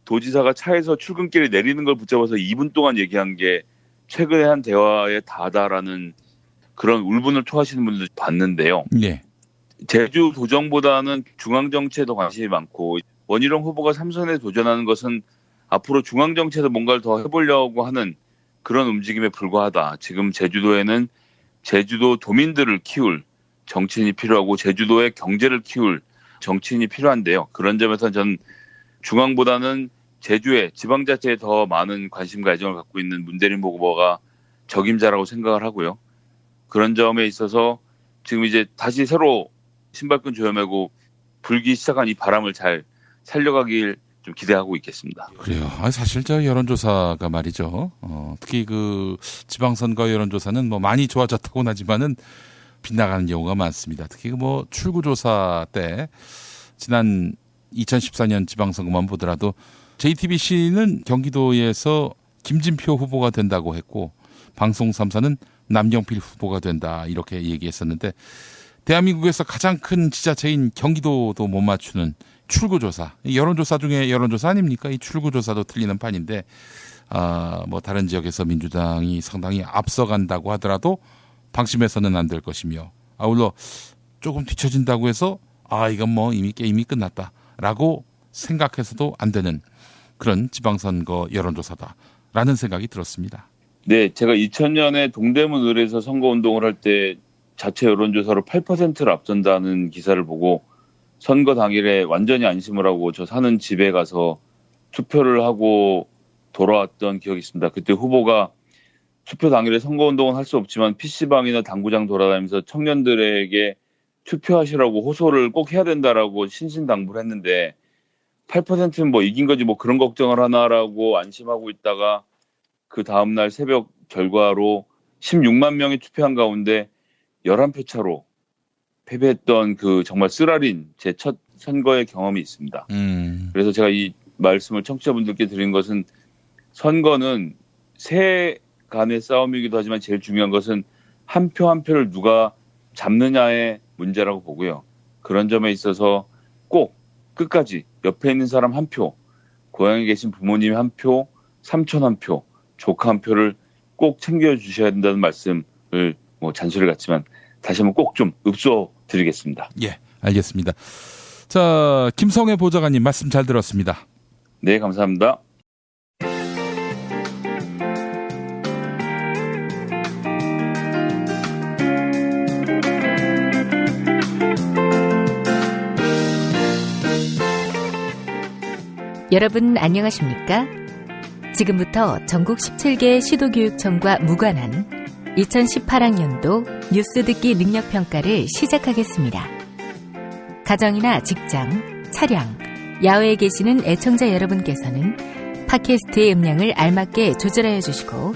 도지사가 차에서 출근길에 내리는 걸 붙잡아서 2분 동안 얘기한 게 최근에 한 대화에 다다라는 그런 울분을 토하시는 분들 봤는데요. 예. 제주 도정보다는 중앙정치에 더 관심이 많고 원희룡 후보가 3선에 도전하는 것은 앞으로 중앙정치에서 뭔가를 더 해보려고 하는 그런 움직임에 불과하다. 지금 제주도에는 제주도 도민들을 키울 정치인이 필요하고 제주도의 경제를 키울 정치인이 필요한데요. 그런 점에서 전 중앙보다는 제주에 지방자치에 더 많은 관심과 애정을 갖고 있는 문대림 후보가 적임자라고 생각을 하고요. 그런 점에 있어서 지금 이제 다시 새로 신발끈 조여매고 불기 시작한 이 바람을 잘 살려가길 좀 기대하고 있겠습니다. 그래요. 사실 저 여론조사가 말이죠. 특히 그 지방선거 여론조사는 많이 좋아졌다고는 하지만은 빗나가는 경우가 많습니다. 특히 출구조사 때 지난 2014년 지방선거만 보더라도 JTBC는 경기도에서 김진표 후보가 된다고 했고 방송 3사는 남경필 후보가 된다 이렇게 얘기했었는데 대한민국에서 가장 큰 지자체인 경기도도 못 맞추는 출구조사, 여론조사 중에 여론조사 아닙니까? 이 출구조사도 틀리는 판인데 다른 지역에서 민주당이 상당히 앞서간다고 하더라도 방심해서는 안 될 것이며 아울러 조금 뒤처진다고 해서 이건 이미 게임이 끝났다라고 생각해서도 안 되는 그런 지방선거 여론조사다라는 생각이 들었습니다. 네, 제가 2000년에 동대문 을에서 선거운동을 할 때 자체 여론조사로 8%를 앞선다는 기사를 보고 선거 당일에 완전히 안심을 하고 저 사는 집에 가서 투표를 하고 돌아왔던 기억이 있습니다. 그때 후보가 투표 당일에 선거운동은 할 수 없지만 PC방이나 당구장 돌아다니면서 청년들에게 투표하시라고 호소를 꼭 해야 된다라고 신신당부를 했는데 8%는 뭐 이긴 거지 뭐 그런 걱정을 하나라고 안심하고 있다가 그 다음날 새벽 결과로 16만 명이 투표한 가운데 11표 차로 패배했던 그 정말 쓰라린 제 첫 선거의 경험이 있습니다. 그래서 제가 이 말씀을 청취자분들께 드린 것은 선거는 세 간의 싸움이기도 하지만 제일 중요한 것은 한 표 한 표를 누가 잡느냐의 문제라고 보고요. 그런 점에 있어서 꼭 끝까지 옆에 있는 사람 한 표, 고향에 계신 부모님 한 표, 삼촌 한 표, 조카 한 표를 꼭 챙겨주셔야 된다는 말씀을 뭐 잔소리 같지만 다시 한번 꼭 좀 읍소 드리겠습니다. 예, 알겠습니다. 자, 김성애 보좌관님 말씀 잘 들었습니다. 네, 감사합니다. 여러분 안녕하십니까? 지금부터 전국 17개 시도교육청과 무관한 2018학년도 뉴스 듣기 능력평가를 시작하겠습니다. 가정이나 직장, 차량, 야외에 계시는 애청자 여러분께서는 팟캐스트의 음량을 알맞게 조절하여 주시고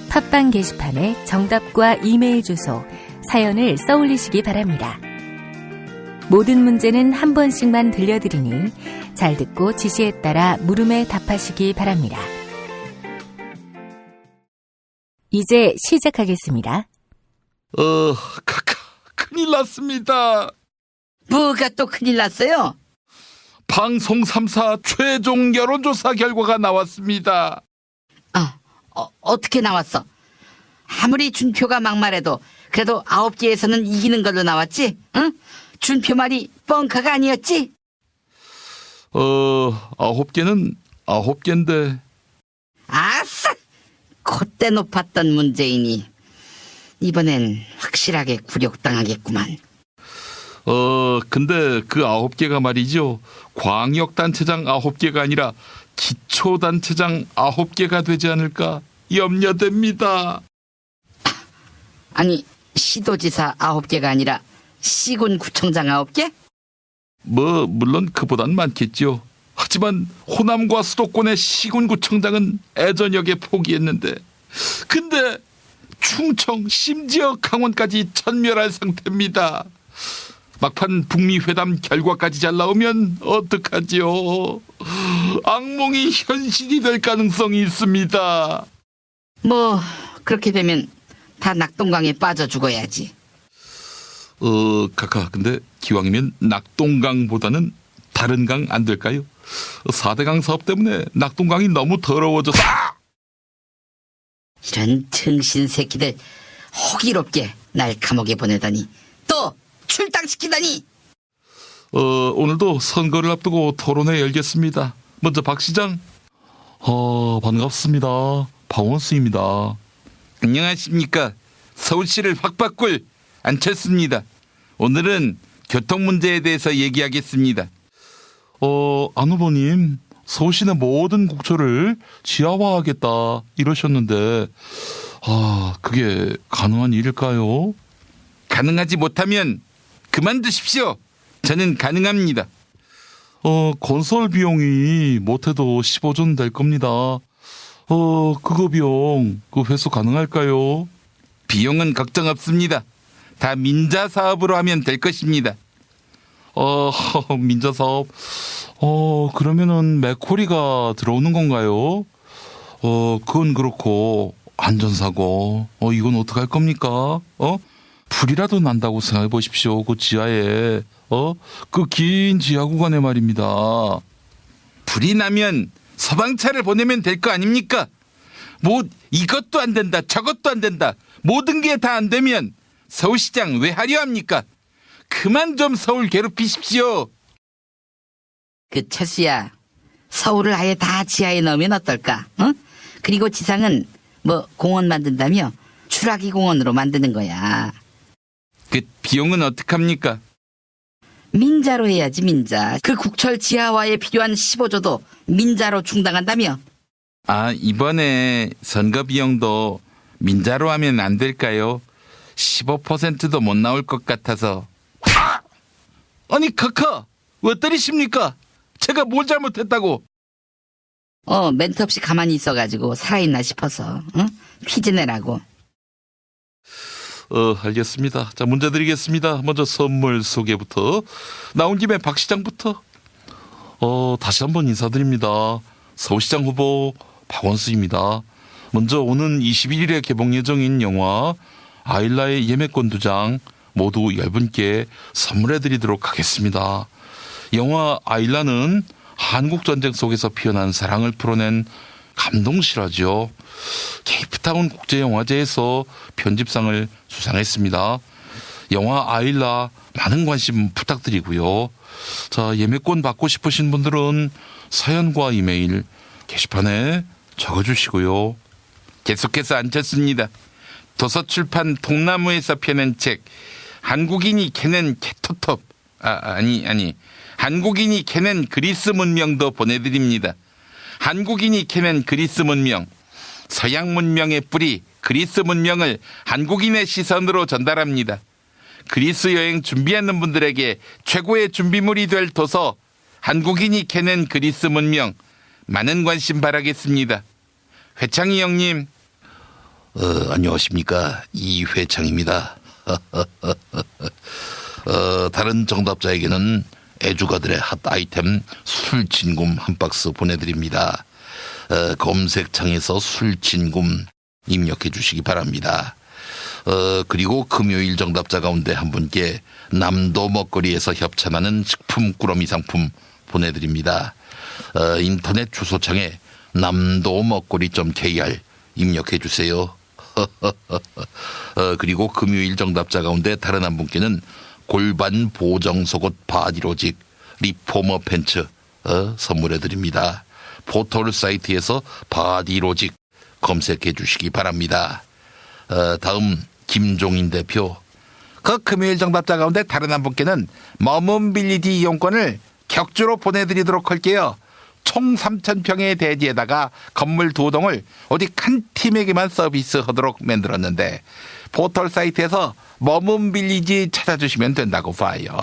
팟빵 게시판에 정답과 이메일 주소, 사연을 써올리시기 바랍니다. 모든 문제는 한 번씩만 들려드리니 잘 듣고 지시에 따라 물음에 답하시기 바랍니다. 이제 시작하겠습니다. 큰일 났습니다. 뭐가 또 큰일 났어요? 방송 3사 최종 여론조사 결과가 나왔습니다. 어떻게 나왔어? 아무리 준표가 막말해도 그래도 9개에서는 이기는 걸로 나왔지? 응? 준표 말이 뻥카가 아니었지? 9개는 9개인데. 아싸! 콧대 높았던 문재인이 이번엔 확실하게 굴욕당하겠구만. 근데 그 9개가 말이죠. 광역단체장 9개가 아니라 기초단체장 9개가 되지 않을까 염려됩니다. 아니, 시도지사 9개가 아니라 시군 구청장 9개? 물론 그보단 많겠죠. 하지만 호남과 수도권의 시군구청장은 애저녁에 포기했는데 근데 충청 심지어 강원까지 전멸할 상태입니다. 막판 북미 회담 결과까지 잘 나오면 어떡하지요? 악몽이 현실이 될 가능성이 있습니다. 뭐 그렇게 되면 다 낙동강에 빠져 죽어야지. 카카, 근데 기왕이면 낙동강보다는 다른 강 안 될까요? 4대강 사업 때문에 낙동강이 너무 더러워져서. 이런 등신 새끼들 호기롭게 날 감옥에 보내다니 또 출당시키다니. 오늘도 선거를 앞두고 토론회 열겠습니다. 먼저 박 시장. 반갑습니다. 박원수입니다. 안녕하십니까. 서울시를 확 바꿀 안철수입니다. 오늘은 교통 문제에 대해서 얘기하겠습니다. 안 후보님, 서울시내 모든 국토를 지하화하겠다 이러셨는데 그게 가능한 일일까요? 가능하지 못하면 그만두십시오. 저는 가능합니다. 건설 비용이 못해도 15조는 될 겁니다. 그거 비용, 그 회수 가능할까요? 비용은 걱정 없습니다. 다 민자 사업으로 하면 될 것입니다. 민자 사업. 그러면은 맥코리가 들어오는 건가요? 그건 그렇고 안전사고. 이건 어떡할 겁니까? 불이라도 난다고 생각해 보십시오. 그 지하에 그 긴 지하 구간에 말입니다. 불이 나면 소방차를 보내면 될 거 아닙니까? 뭐 이것도 안 된다 저것도 안 된다 모든 게 다 안 되면 서울시장 왜 하려 합니까? 그만 좀 서울 괴롭히십시오. 그 철수야, 서울을 아예 다 지하에 넣으면 어떨까? 그리고 지상은 뭐 공원 만든다며 추락이 공원으로 만드는 거야. 그 비용은 어떡합니까? 민자로 해야지. 민자. 그 국철 지하화에 필요한 15조도 민자로 충당한다며. 이번에 선거 비용도 민자로 하면 안 될까요? 15%도 못 나올 것 같아서. 아니 카카 왜 때리십니까? 제가 뭘 잘못했다고? 멘트 없이 가만히 있어가지고 살아있나 싶어서 퀴즈 내라고. 알겠습니다. 자, 문제 드리겠습니다. 먼저 선물 소개부터. 나온 김에 박 시장부터. 다시 한번 인사드립니다. 서울시장 후보 박원순입니다. 먼저 오는 21일에 개봉 예정인 영화 아일라의 예매권 2장 모두 10분께 선물해드리도록 하겠습니다. 영화 아일라는 한국전쟁 속에서 피어난 사랑을 풀어낸 감동실화죠. 케이프타운 국제영화제에서 편집상을 수상했습니다. 영화 아일라 많은 관심 부탁드리고요. 자, 예매권 받고 싶으신 분들은 사연과 이메일 게시판에 적어주시고요. 계속해서 앉혔습니다. 도서출판 통나무에서 펴낸 책 한국인이 캐낸 캐토톱 한국인이 캐낸 그리스 문명도 보내드립니다. 한국인이 캐낸 그리스 문명, 서양 문명의 뿌리 그리스 문명을 한국인의 시선으로 전달합니다. 그리스 여행 준비하는 분들에게 최고의 준비물이 될 도서 한국인이 캐낸 그리스 문명 많은 관심 바라겠습니다. 회창이 형님. 안녕하십니까, 이회창입니다. 다른 정답자에게는 애주가들의 핫 아이템 술진굼 한 박스 보내드립니다. 검색창에서 술진굼 입력해 주시기 바랍니다. 그리고 금요일 정답자 가운데 한 분께 남도 먹거리에서 협찬하는 식품 꾸러미 상품 보내드립니다. 인터넷 주소창에 남도먹거리.kr 입력해 주세요. 그리고 금요일 정답자 가운데 다른 한 분께는 골반 보정 속옷 바디로직 리포머 팬츠 선물해드립니다. 포털 사이트에서 바디로직 검색해 주시기 바랍니다. 다음 김종인 대표. 그 금요일 정답자 가운데 다른 한 분께는 머문 빌리지 이용권을 격주로 보내드리도록 할게요. 총 3,000평의 대지에다가 건물 2동을 오직 한 팀에게만 서비스하도록 만들었는데 포털 사이트에서 머문 빌리지 찾아주시면 된다고 봐요.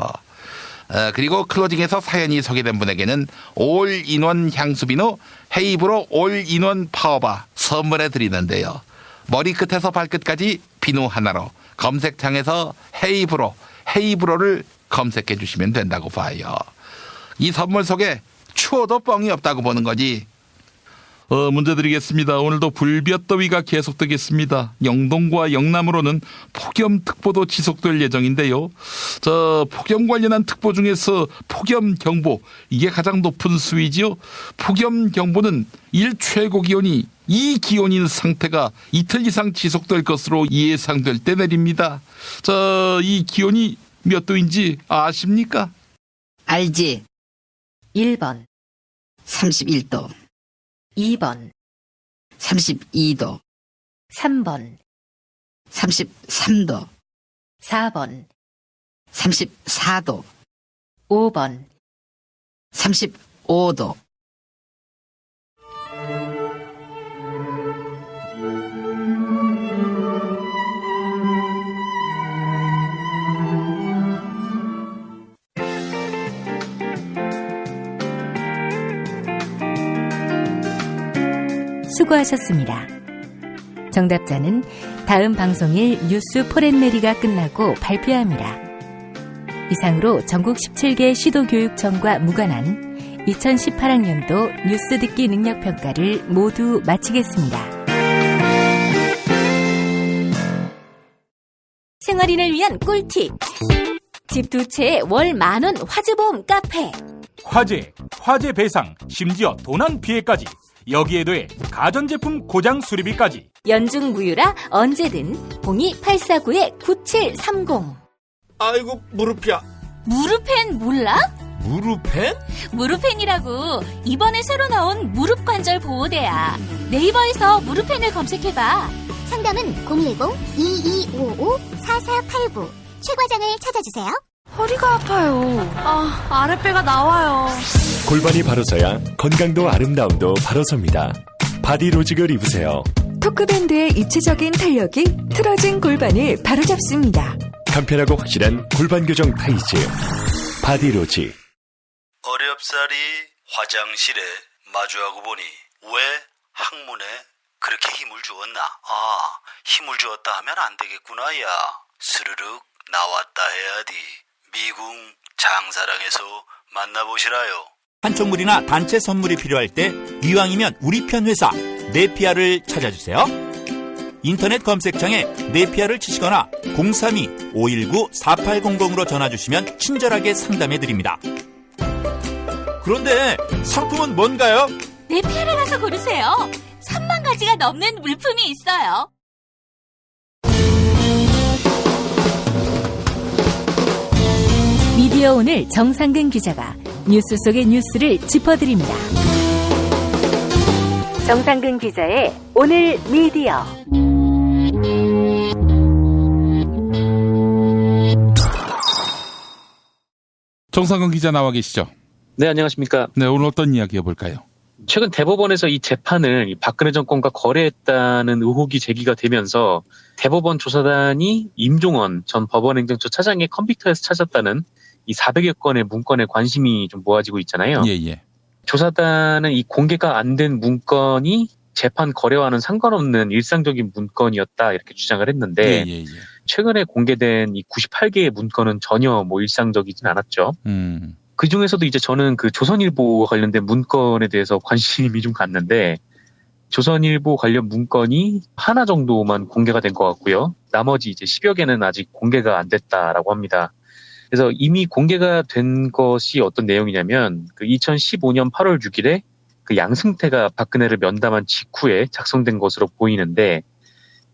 그리고 클로징에서 사연이 소개된 분에게는 올인원 향수비누 헤이브로 올인원 파워바 선물해 드리는데요. 머리끝에서 발끝까지 비누 하나로 검색창에서 헤이브로를 검색해 주시면 된다고 봐요. 이 선물 속에 추워도 뻥이 없다고 보는 거지. 문제 드리겠습니다. 오늘도 불볕더위가 계속되겠습니다. 영동과 영남으로는 폭염특보도 지속될 예정인데요. 폭염 관련한 특보 중에서 폭염경보, 이게 가장 높은 수위지요. 폭염경보는 일 최고 기온이 이 기온인 상태가 이틀 이상 지속될 것으로 예상될 때 내립니다. 이 기온이 몇 도인지 아십니까? 알지. 1번 31도 2번 32도 3번 33도 4번 34도 5번 35도. 수고하셨습니다. 정답자는 다음 방송일 뉴스 포렌메리가 끝나고 발표합니다. 이상으로 전국 17개 시도교육청과 무관한 2018학년도 뉴스 듣기 능력평가를 모두 마치겠습니다. 생활인을 위한 꿀팁. 집 두 채에 월 10,000원 화재보험 카페. 화재 배상, 심지어 도난 피해까지. 여기에 더해 가전제품 고장 수리비까지. 연중 무휴라 언제든 02849-9730. 아이고 무릎이야. 무릎펜 몰라? 무릎펜? 무릎펜이라고 이번에 새로 나온 무릎관절 보호대야. 네이버에서 무릎펜을 검색해봐. 상담은 010-2255-4489. 최 과장을 찾아주세요. 허리가 아파요. 아랫배가 나와요. 골반이 바로 서야 건강도 아름다움도 바로 섭니다. 바디로직을 입으세요. 토크밴드의 입체적인 탄력이 틀어진 골반을 바로잡습니다. 간편하고 확실한 골반 교정 타이즈 바디로직. 어렵사리 화장실에 마주하고 보니 왜 학문에 그렇게 힘을 주었나? 힘을 주었다 하면 안 되겠구나, 야. 스르륵 나왔다 해야지. 미궁 장사랑에서 만나보시라요. 판촉물이나 단체 선물이 필요할 때 이왕이면 우리 편 회사 네피아를 찾아주세요. 인터넷 검색창에 네피아를 치시거나 032-519-4800으로 전화주시면 친절하게 상담해드립니다. 그런데 상품은 뭔가요? 네피아를 가서 고르세요. 3만 가지가 넘는 물품이 있어요. 미디어 오늘 정상근 기자가 뉴스 속의 뉴스를 짚어드립니다. 정상근 기자의 오늘 미디어. 정상근 기자 나와 계시죠? 네, 안녕하십니까. 네, 오늘 어떤 이야기 해볼까요? 최근 대법원에서 이 재판을 박근혜 정권과 거래했다는 의혹이 제기가 되면서 대법원 조사단이 임종원 전 법원행정처 차장의 컴퓨터에서 찾았다는 이 400여 건의 문건에 관심이 좀 모아지고 있잖아요. 예. 조사단은 이 공개가 안 된 문건이 재판 거래와는 상관없는 일상적인 문건이었다 이렇게 주장을 했는데 최근에 공개된 이 98개의 문건은 전혀 일상적이진 않았죠. 그 중에서도 이제 저는 그 조선일보와 관련된 문건에 대해서 관심이 좀 갔는데 조선일보 관련 문건이 하나 정도만 공개가 된 것 같고요. 나머지 이제 10여 개는 아직 공개가 안 됐다라고 합니다. 그래서 이미 공개가 된 것이 어떤 내용이냐면 그 2015년 8월 6일에 그 양승태가 박근혜를 면담한 직후에 작성된 것으로 보이는데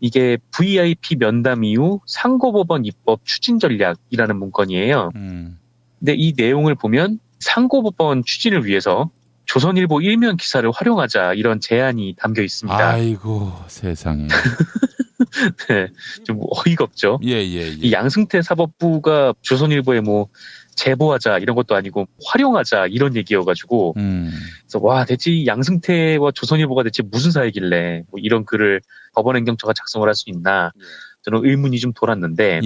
이게 VIP 면담 이후 상고법원 입법 추진 전략이라는 문건이에요. 근데 이 내용을 보면 상고법원 추진을 위해서 조선일보 일면 기사를 활용하자 이런 제안이 담겨 있습니다. 아이고 세상에. 네, 좀 어이가 없죠. 이 양승태 사법부가 조선일보에 제보하자 이런 것도 아니고 활용하자 이런 얘기여가지고 그래서 와 대체 이 양승태와 조선일보가 대체 무슨 사이길래 이런 글을 법원행정처가 작성을 할 수 있나 저는 의문이 좀 돌았는데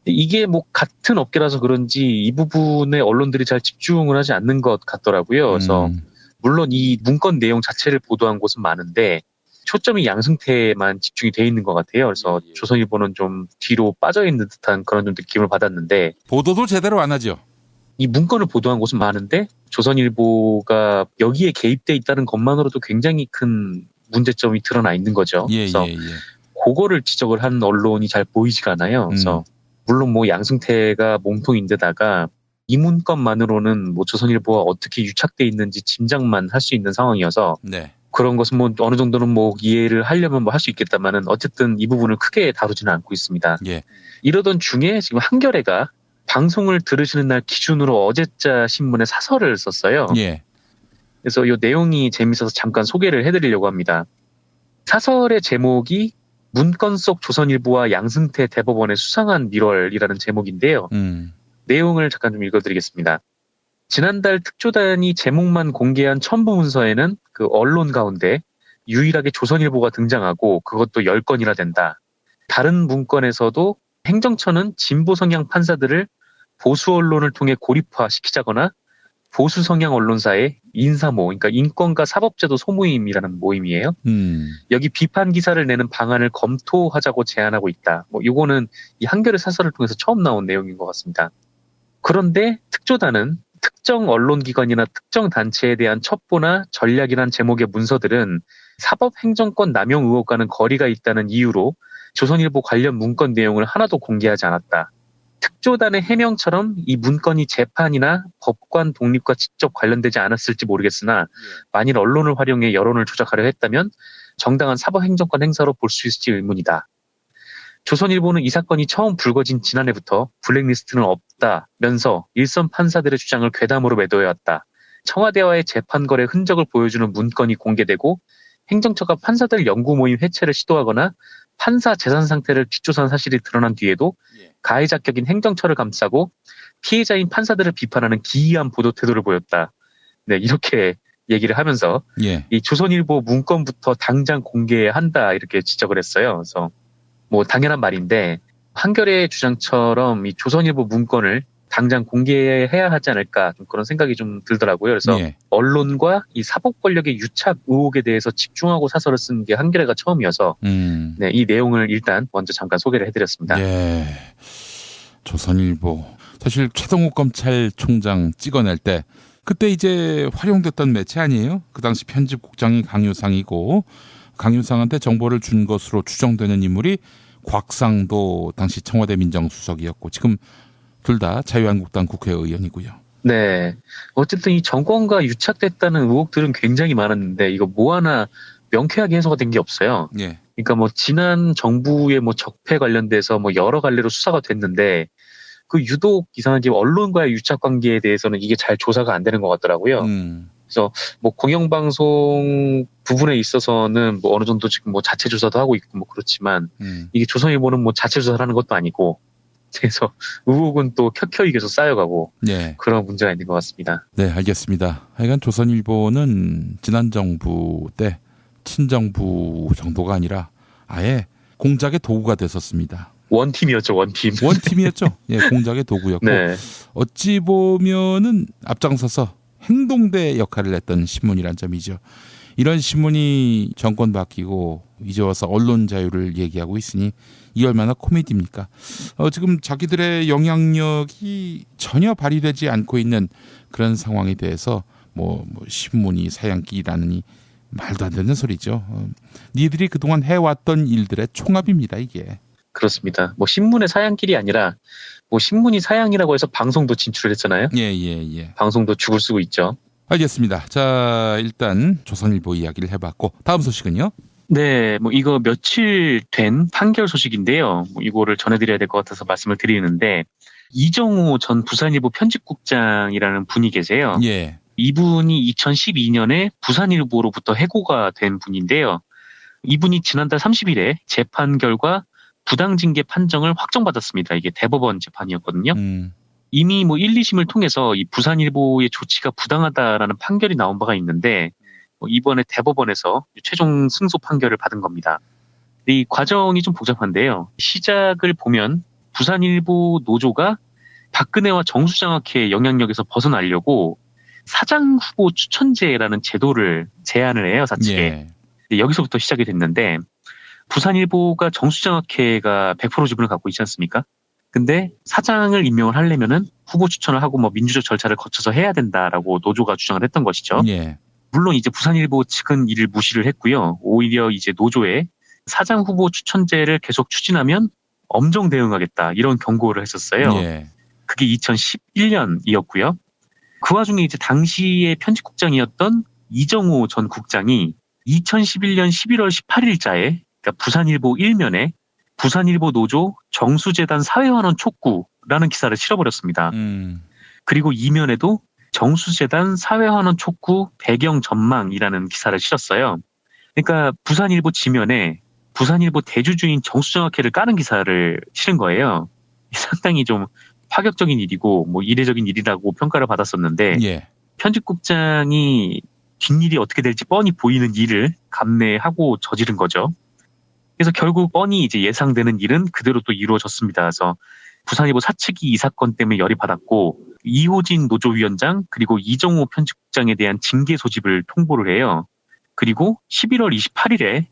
이게 같은 업계라서 그런지 이 부분에 언론들이 잘 집중을 하지 않는 것 같더라고요. 그래서 물론 이 문건 내용 자체를 보도한 곳은 많은데 초점이 양승태만 집중이 돼 있는 것 같아요. 그래서 조선일보는 좀 뒤로 빠져 있는 듯한 그런 좀 느낌을 받았는데 보도도 제대로 안 하죠. 이 문건을 보도한 곳은 많은데 조선일보가 여기에 개입돼 있다는 것만으로도 굉장히 큰 문제점이 드러나 있는 거죠. 그래서 그거를 지적을 한 언론이 잘 보이지가 않아요. 그래서 물론 양승태가 몸통인데다가 이 문건만으로는 조선일보가 어떻게 유착돼 있는지 짐작만 할 수 있는 상황이어서 그런 것은 어느 정도는 이해를 하려면 할 수 있겠다마는 어쨌든 이 부분을 크게 다루지는 않고 있습니다. 이러던 중에 지금 한겨레가 방송을 들으시는 날 기준으로 어제자 신문에 사설을 썼어요. 그래서 이 내용이 재밌어서 잠깐 소개를 해드리려고 합니다. 사설의 제목이 문건 속 조선일보와 양승태 대법원의 수상한 밀월이라는 제목인데요. 내용을 잠깐 좀 읽어드리겠습니다. 지난달 특조단이 제목만 공개한 첨부 문서에는 그 언론 가운데 유일하게 조선일보가 등장하고 그것도 10건이나 된다. 다른 문건에서도 행정처는 진보 성향 판사들을 보수 언론을 통해 고립화시키자거나 보수 성향 언론사의 인사모, 그러니까 인권과 사법제도 소모임이라는 모임이에요. 여기 비판 기사를 내는 방안을 검토하자고 제안하고 있다. 이거는 이 한겨레 사설을 통해서 처음 나온 내용인 것 같습니다. 그런데 특조단은 특정 언론기관이나 특정 단체에 대한 첩보나 전략이란 제목의 문서들은 사법행정권 남용 의혹과는 거리가 있다는 이유로 조선일보 관련 문건 내용을 하나도 공개하지 않았다. 특조단의 해명처럼 이 문건이 재판이나 법관 독립과 직접 관련되지 않았을지 모르겠으나 만일 언론을 활용해 여론을 조작하려 했다면 정당한 사법행정권 행사로 볼 수 있을지 의문이다. 조선일보는 이 사건이 처음 불거진 지난해부터 블랙리스트는 없다면서 일선 판사들의 주장을 괴담으로 매도해왔다. 청와대와의 재판 거래 흔적을 보여주는 문건이 공개되고 행정처가 판사들 연구 모임 해체를 시도하거나 판사 재산 상태를 뒷조사한 사실이 드러난 뒤에도 가해자격인 행정처를 감싸고 피해자인 판사들을 비판하는 기이한 보도 태도를 보였다. 네, 이렇게 얘기를 하면서 이 조선일보 문건부터 당장 공개한다 이렇게 지적을 했어요. 그래서 당연한 말인데 한겨레 주장처럼 이 조선일보 문건을 당장 공개해야 하지 않을까 좀 그런 생각이 좀 들더라고요. 그래서 언론과 이 사법 권력의 유착 의혹에 대해서 집중하고 사설을 쓴 게 한겨레가 처음이어서 네, 이 내용을 일단 먼저 잠깐 소개를 해드렸습니다. 예. 조선일보 사실 최동욱 검찰총장 찍어낼 때 그때 이제 활용됐던 매체 아니에요? 그 당시 편집국장이 강유상이고 강유상한테 정보를 준 것으로 추정되는 인물이 곽상도 당시 청와대 민정수석이었고 지금 둘 다 자유한국당 국회의원이고요. 네. 어쨌든 이 정권과 유착됐다는 의혹들은 굉장히 많았는데 이거 뭐 하나 명쾌하게 해소가 된 게 없어요. 예. 그러니까 뭐 지난 정부의 뭐 적폐 관련돼서 뭐 여러 갈래로 수사가 됐는데 그 유독 이상하게 언론과의 유착 관계에 대해서는 이게 잘 조사가 안 되는 것 같더라고요. 그래서 뭐 공영방송 부분에 있어서는 뭐 어느 정도 지금 뭐 자체 조사도 하고 있고 뭐 그렇지만 이게 조선일보는 뭐 자체 조사를 하는 것도 아니고 그래서 의혹은 또 켜켜이 계속 쌓여가고 그런 문제가 있는 것 같습니다. 네, 알겠습니다. 하여간 조선일보는 지난 정부 때 친정부 정도가 아니라 아예 공작의 도구가 됐었습니다. 원팀이었죠, 원팀. 원팀이었죠. 예, 공작의 도구였고 네. 어찌 보면은 앞장서서 행동대 역할을 했던 신문이란 점이죠. 이런 신문이 정권 바뀌고 이제 와서 언론 자유를 얘기하고 있으니 이 얼마나 코미디입니까? 지금 자기들의 영향력이 전혀 발휘되지 않고 있는 그런 상황에 대해서 뭐 신문이 사양길이라느니 말도 안 되는 소리죠. 니들이 그동안 해왔던 일들의 총합입니다, 이게. 그렇습니다. 뭐 신문의 사양길이 아니라 뭐 신문이 사양이라고 해서 방송도 진출했잖아요. 예. 방송도 죽을 쓰고 있죠. 알겠습니다. 자, 일단 조선일보 이야기를 해봤고 다음 소식은요? 네, 뭐 이거 며칠 된 판결 소식인데요. 뭐 이거를 전해드려야 될 것 같아서 말씀을 드리는데 이정호 전 부산일보 편집국장이라는 분이 계세요. 예. 이분이 2012년에 부산일보로부터 해고가 된 분인데요. 이분이 지난달 30일에 재판 결과 부당징계 판정을 확정받았습니다. 이게 대법원 재판이었거든요. 이미 뭐 1, 2심을 통해서 이 부산일보의 조치가 부당하다라는 판결이 나온 바가 있는데 이번에 대법원에서 최종 승소 판결을 받은 겁니다. 이 과정이 좀 복잡한데요. 시작을 보면 부산일보 노조가 박근혜와 정수장학회의 영향력에서 벗어나려고 사장 후보 추천제라는 제도를 제안을 해요, 사측에. 여기서부터 시작이 됐는데 부산일보가 정수장학회가 100% 지분을 갖고 있지 않습니까? 근데 사장을 임명을 하려면은 후보 추천을 하고 뭐 민주적 절차를 거쳐서 해야 된다라고 노조가 주장을 했던 것이죠. 물론 이제 부산일보 측은 이를 무시를 했고요. 오히려 이제 노조에 사장 후보 추천제를 계속 추진하면 엄정 대응하겠다 이런 경고를 했었어요. 그게 2011년이었고요. 그 와중에 이제 당시의 편집국장이었던 이정호 전 국장이 2011년 11월 18일자에 그러니까 부산일보 1면에 부산일보 노조 정수재단 사회환원 촉구라는 기사를 실어버렸습니다. 그리고 2면에도 정수재단 사회환원 촉구 배경 전망이라는 기사를 실었어요. 그러니까 부산일보 지면에 부산일보 대주주인 정수장학회를 까는 기사를 실은 거예요. 상당히 좀 파격적인 일이고 뭐 이례적인 일이라고 평가를 받았었는데 편집국장이 뒷일이 어떻게 될지 뻔히 보이는 일을 감내하고 저지른 거죠. 그래서 결국 뻔히 이제 예상되는 일은 그대로 또 이루어졌습니다. 그래서 부산일보 사측이 이 사건 때문에 열이 받았고 이호진 노조위원장 그리고 이정호 편집국장에 대한 징계 소집을 통보를 해요. 그리고 11월 28일에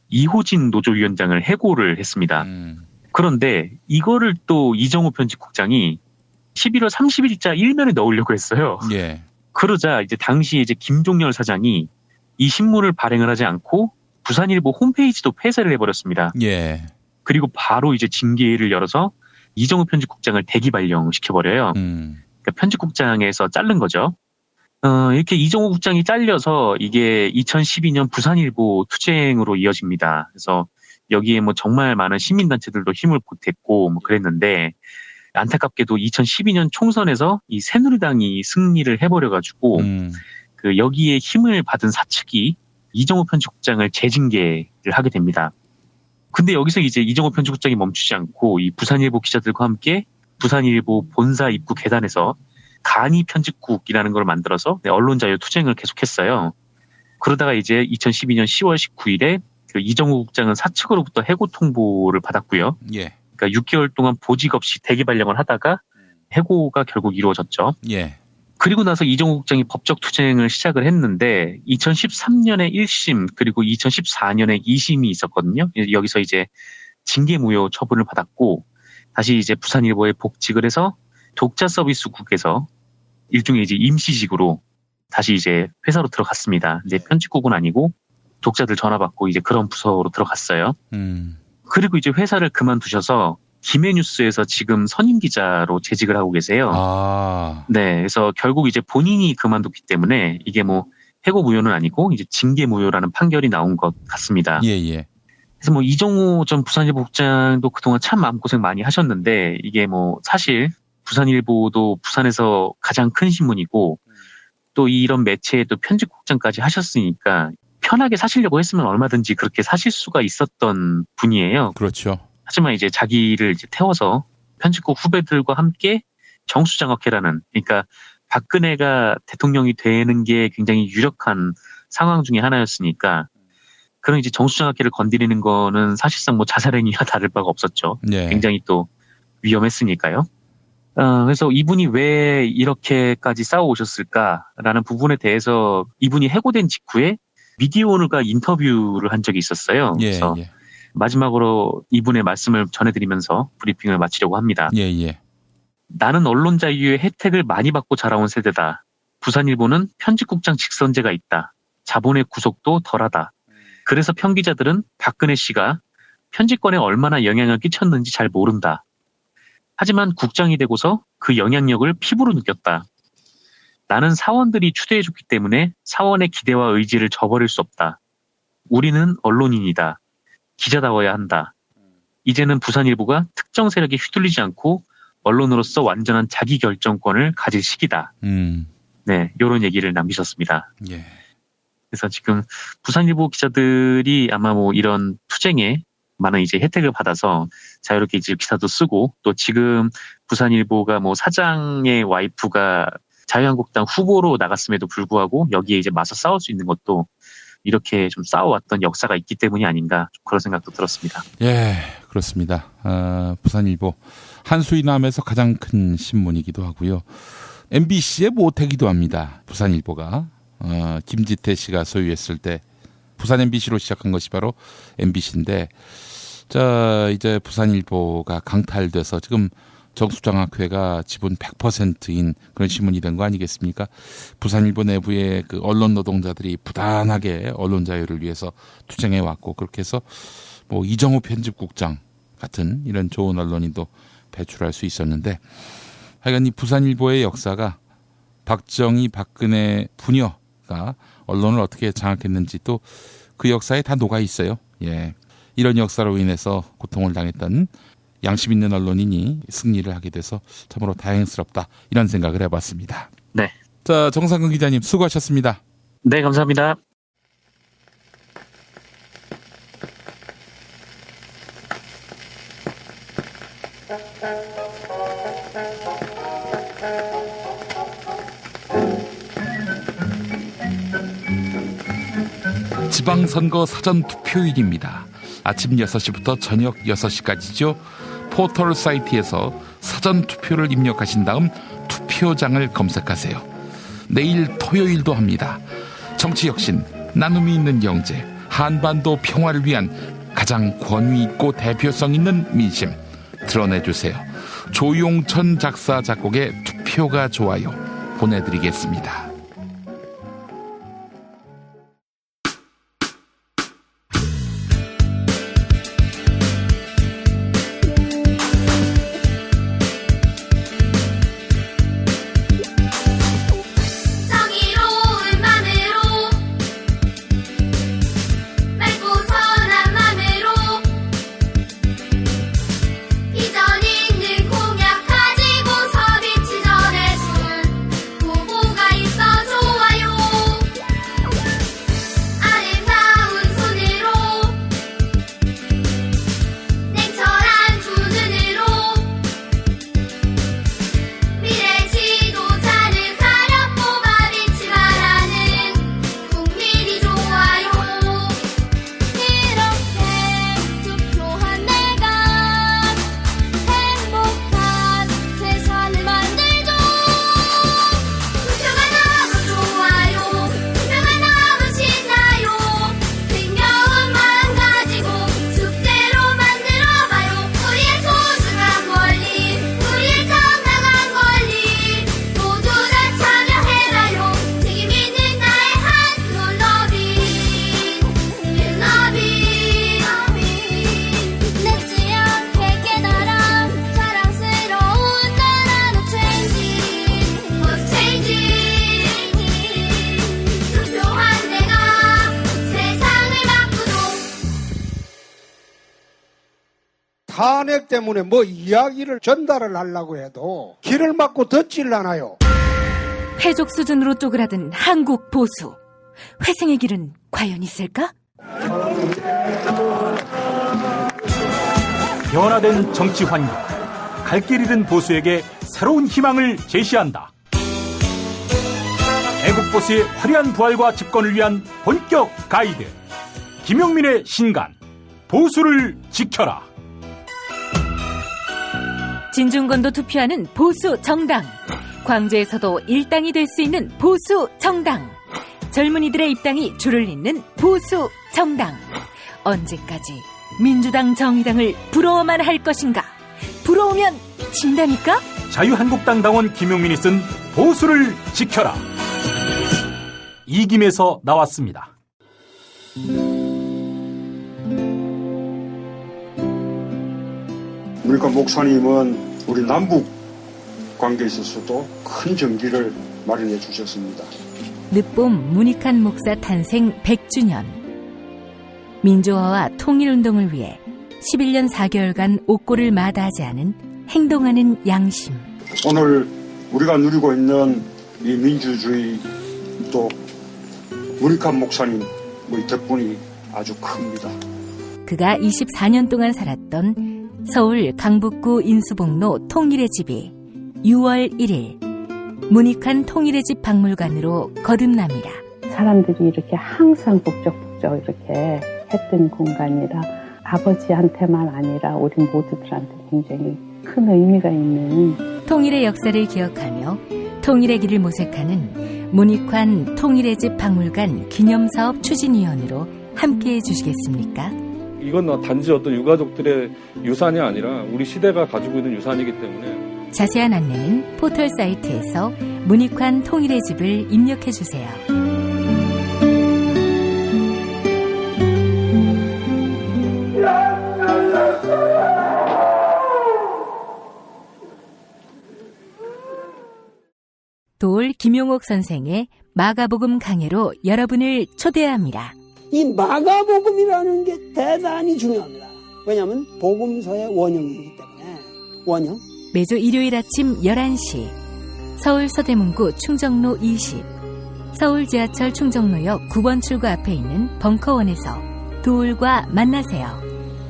이호진 노조위원장을 해고를 했습니다. 그런데 이거를 또 이정호 편집국장이 11월 30일자 1면에 넣으려고 했어요. 그러자 이제 당시 이제 김종열 사장이 이 신문을 발행을 하지 않고 부산일보 홈페이지도 폐쇄를 해버렸습니다. 그리고 바로 이제 징계를 열어서 이정호 편집국장을 대기 발령시켜버려요. 그러니까 편집국장에서 자른 거죠. 이렇게 이정호 국장이 잘려서 이게 2012년 부산일보 투쟁으로 이어집니다. 그래서 여기에 뭐 정말 많은 시민단체들도 힘을 보탰고 뭐 그랬는데 안타깝게도 2012년 총선에서 이 새누리당이 승리를 해버려가지고 그 여기에 힘을 받은 사측이 이정호 편집국장을 재징계를 하게 됩니다. 근데 여기서 이제 이정호 편집국장이 멈추지 않고 이 부산일보 기자들과 함께 부산일보 본사 입구 계단에서 간이 편집국이라는 걸 만들어서 언론자유 투쟁을 계속했어요. 그러다가 이제 2012년 10월 19일에 그 이정호 국장은 사측으로부터 해고 통보를 받았고요. 그러니까 6개월 동안 보직 없이 대기 발령을 하다가 해고가 결국 이루어졌죠. 예. 그리고 나서 이정호 국장이 법적 투쟁을 시작을 했는데 2013년에 1심 그리고 2014년에 2심이 있었거든요. 여기서 이제 징계무효 처분을 받았고 다시 이제 부산일보에 복직을 해서 독자서비스국에서 일종의 이제 임시직으로 다시 이제 회사로 들어갔습니다. 이제 편집국은 아니고 독자들 전화 받고 이제 그런 부서로 들어갔어요. 그리고 이제 회사를 그만두셔서 김해뉴스에서 지금 선임 기자로 재직을 하고 계세요. 네, 그래서 결국 이제 본인이 그만뒀기 때문에 이게 뭐 해고 무효는 아니고 이제 징계 무효라는 판결이 나온 것 같습니다. 예. 그래서 뭐 이정호 전 부산일보 국장도 그동안 참 마음고생 많이 하셨는데 이게 뭐 사실 부산일보도 부산에서 가장 큰 신문이고 또 이런 매체에 또 편집국장까지 하셨으니까 편하게 사시려고 했으면 얼마든지 그렇게 사실 수가 있었던 분이에요. 그렇죠. 하지만 이제 자기를 이제 태워서 편집국 후배들과 함께 정수장학회라는, 그러니까 박근혜가 대통령이 되는 게 굉장히 유력한 상황 중에 하나였으니까 그런 이제 정수장학회를 건드리는 거는 사실상 뭐 자살행위와 다를 바가 없었죠. 네. 굉장히 또 위험했으니까요. 그래서 이분이 왜 이렇게까지 싸워오셨을까라는 부분에 대해서 이분이 해고된 직후에 미디어오늘과 인터뷰를 한 적이 있었어요. 그래서 마지막으로 이분의 말씀을 전해드리면서 브리핑을 마치려고 합니다. 나는 언론 자유의 혜택을 많이 받고 자라온 세대다. 부산일보는 편집국장 직선제가 있다. 자본의 구속도 덜하다. 그래서 편기자들은 박근혜 씨가 편집권에 얼마나 영향을 끼쳤는지 잘 모른다. 하지만 국장이 되고서 그 영향력을 피부로 느꼈다. 나는 사원들이 추대해줬기 때문에 사원의 기대와 의지를 저버릴 수 없다. 우리는 언론인이다. 기자다워야 한다. 이제는 부산일보가 특정 세력에 휘둘리지 않고 언론으로서 완전한 자기 결정권을 가질 시기다. 네, 이런 얘기를 남기셨습니다. 그래서 지금 부산일보 기자들이 아마 뭐 이런 투쟁에 많은 이제 혜택을 받아서 자유롭게 이제 기사도 쓰고 또 지금 부산일보가 뭐 사장의 와이프가 자유한국당 후보로 나갔음에도 불구하고 여기에 이제 맞서 싸울 수 있는 것도 이렇게 좀 싸워왔던 역사가 있기 때문이 아닌가 그런 생각도 들었습니다. 예, 그렇습니다. 부산일보 한수이남에서 가장 큰 신문이기도 하고요. MBC의 모태기도 합니다. 부산일보가 김지태 씨가 소유했을 때 부산 MBC로 시작한 것이 바로 MBC인데 자 이제 부산일보가 강탈돼서 지금 정수장학회가 지분 100%인 그런 신문이 된 거 아니겠습니까? 부산일보 내부의 그 언론 노동자들이 부단하게 언론 자유를 위해서 투쟁해 왔고 그렇게 해서 뭐 이정호 편집국장 같은 이런 좋은 언론인도 배출할 수 있었는데 하여간 이 부산일보의 역사가 박정희, 박근혜 부녀가 언론을 어떻게 장악했는지 또 그 역사에 다 녹아 있어요. 예, 이런 역사로 인해서 고통을 당했던 양심 있는 언론인이 승리를 하게 돼서 참으로 다행스럽다 이런 생각을 해봤습니다. 네. 자, 정상근 기자님 수고하셨습니다. 네, 감사합니다. 지방선거 사전투표일입니다. 아침 6시부터 저녁 6시까지죠. 포털 사이트에서 사전투표를 입력하신 다음 투표장을 검색하세요. 내일 토요일도 합니다. 정치혁신, 나눔이 있는 경제, 한반도 평화를 위한 가장 권위 있고 대표성 있는 민심 드러내주세요. 조용천 작사 작곡의 투표가 좋아요 보내드리겠습니다. 있어 탄핵 때문에 뭐 이야기를 전달을 하려고 해도 귀를 막고 듣질 않아요. 회족 수준으로 쪼그라든 한국 보수. 회생의 길은 과연 있을까? 변화된 정치 환경, 갈 길 잃은 보수에게 새로운 희망을 제시한다. 애국보수의 화려한 부활과 집권을 위한 본격 가이드, 김용민의 신간, 보수를 지켜라. 진중권도 투표하는 보수 정당, 광주에서도 일당이 될 수 있는 보수 정당, 젊은이들의 입당이 줄을 잇는 보수 정당. 언제까지 민주당 정의당을 부러워만 할 것인가? 부러우면 진다니까? 자유한국당 당원 김용민이 쓴 보수를 지켜라. 이김에서 나왔습니다. 그러니까 목사님은 우리 남북 관계에 있어서도 큰 정기를 마련해 주셨습니다. 늦봄 문익환 목사 탄생 100주년. 민주화와 통일운동을 위해 11년 4개월간 옥고를 마다하지 않은 행동하는 양심. 오늘 우리가 누리고 있는 이 민주주의 또 문익환 목사님 덕분이 아주 큽니다. 그가 24년 동안 살았던 서울 강북구 인수봉로 통일의 집이 6월 1일 문익환 통일의 집 박물관으로 거듭납니다. 사람들이 이렇게 항상 북적북적 이렇게 했던 공간이라 아버지한테만 아니라 우리 모두들한테 굉장히 큰 의미가 있는 통일의 역사를 기억하며 통일의 길을 모색하는 문익환 통일의 집 박물관 기념사업 추진위원으로 함께해 주시겠습니까? 이건 단지 어떤 유가족들의 유산이 아니라 우리 시대가 가지고 있는 유산이기 때문에 자세한 안내는 포털 사이트에서 문익환 통일의 집을 입력해 주세요. 도올 김용옥 선생의 마가복음 강해로 여러분을 초대합니다. 이 마가복음이라는 게 대단히 중요합니다. 왜냐하면 복음서의 원형이기 때문에. 원형. 매주 일요일 아침 11시 서울 서대문구 충정로 20 서울 지하철 충정로역 9번 출구 앞에 있는 벙커원에서 도울과 만나세요.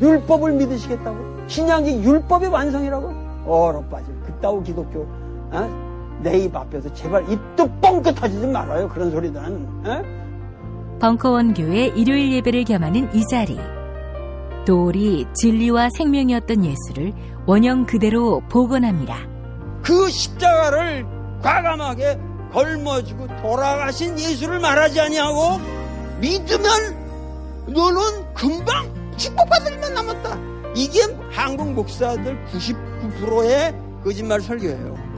율법을 믿으시겠다고? 신약이 율법의 완성이라고? 얼어빠질 그따구 기독교 내 입 앞에서 제발 입도 뻥끗 터지지 말아요. 그런 소리들은. 벙커원 교회 일요일 예배를 겸하는 이 자리. 도울이 진리와 생명이었던 예수를 원형 그대로 복원합니다. 그 십자가를 과감하게 걸머지고 돌아가신 예수를 말하지 아니하고 믿으면 너는 금방 축복받을 일만 남았다. 이게 한국 목사들 99%의 거짓말 설교예요.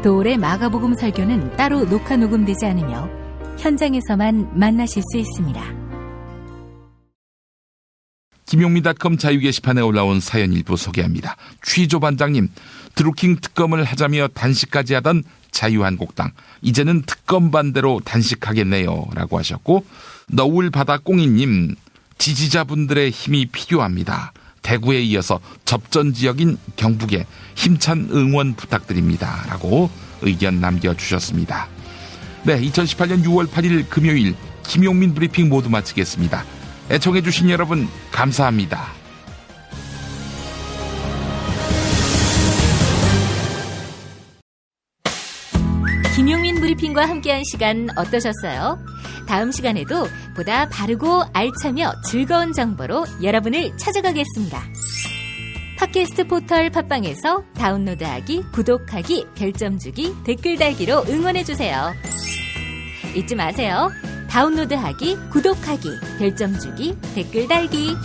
도울의 마가복음 설교는 따로 녹화 녹음되지 않으며 현장에서만 만나실 수 있습니다. 김용민닷컴 자유 게시판에 올라온 사연 일부 소개합니다. 취조 반장님, 드루킹 특검을 하자며 단식까지 하던 자유한국당, 이제는 특검 반대로 단식하겠네요 라고 하셨고, 너울바다꽁이님, 지지자분들의 힘이 필요합니다. 대구에 이어서 접전 지역인 경북에 힘찬 응원 부탁드립니다 라고 의견 남겨주셨습니다. 네, 2018년 6월 8일 금요일 김용민 브리핑 모두 마치겠습니다. 애청해주신 여러분 감사합니다. 김용민 브리핑과 함께한 시간 어떠셨어요? 다음 시간에도 보다 바르고 알차며 즐거운 정보로 여러분을 찾아가겠습니다. 팟캐스트 포털 팟빵에서 다운로드하기, 구독하기, 별점 주기, 댓글 달기로 응원해주세요. 잊지 마세요. 다운로드하기, 구독하기, 별점 주기, 댓글 달기.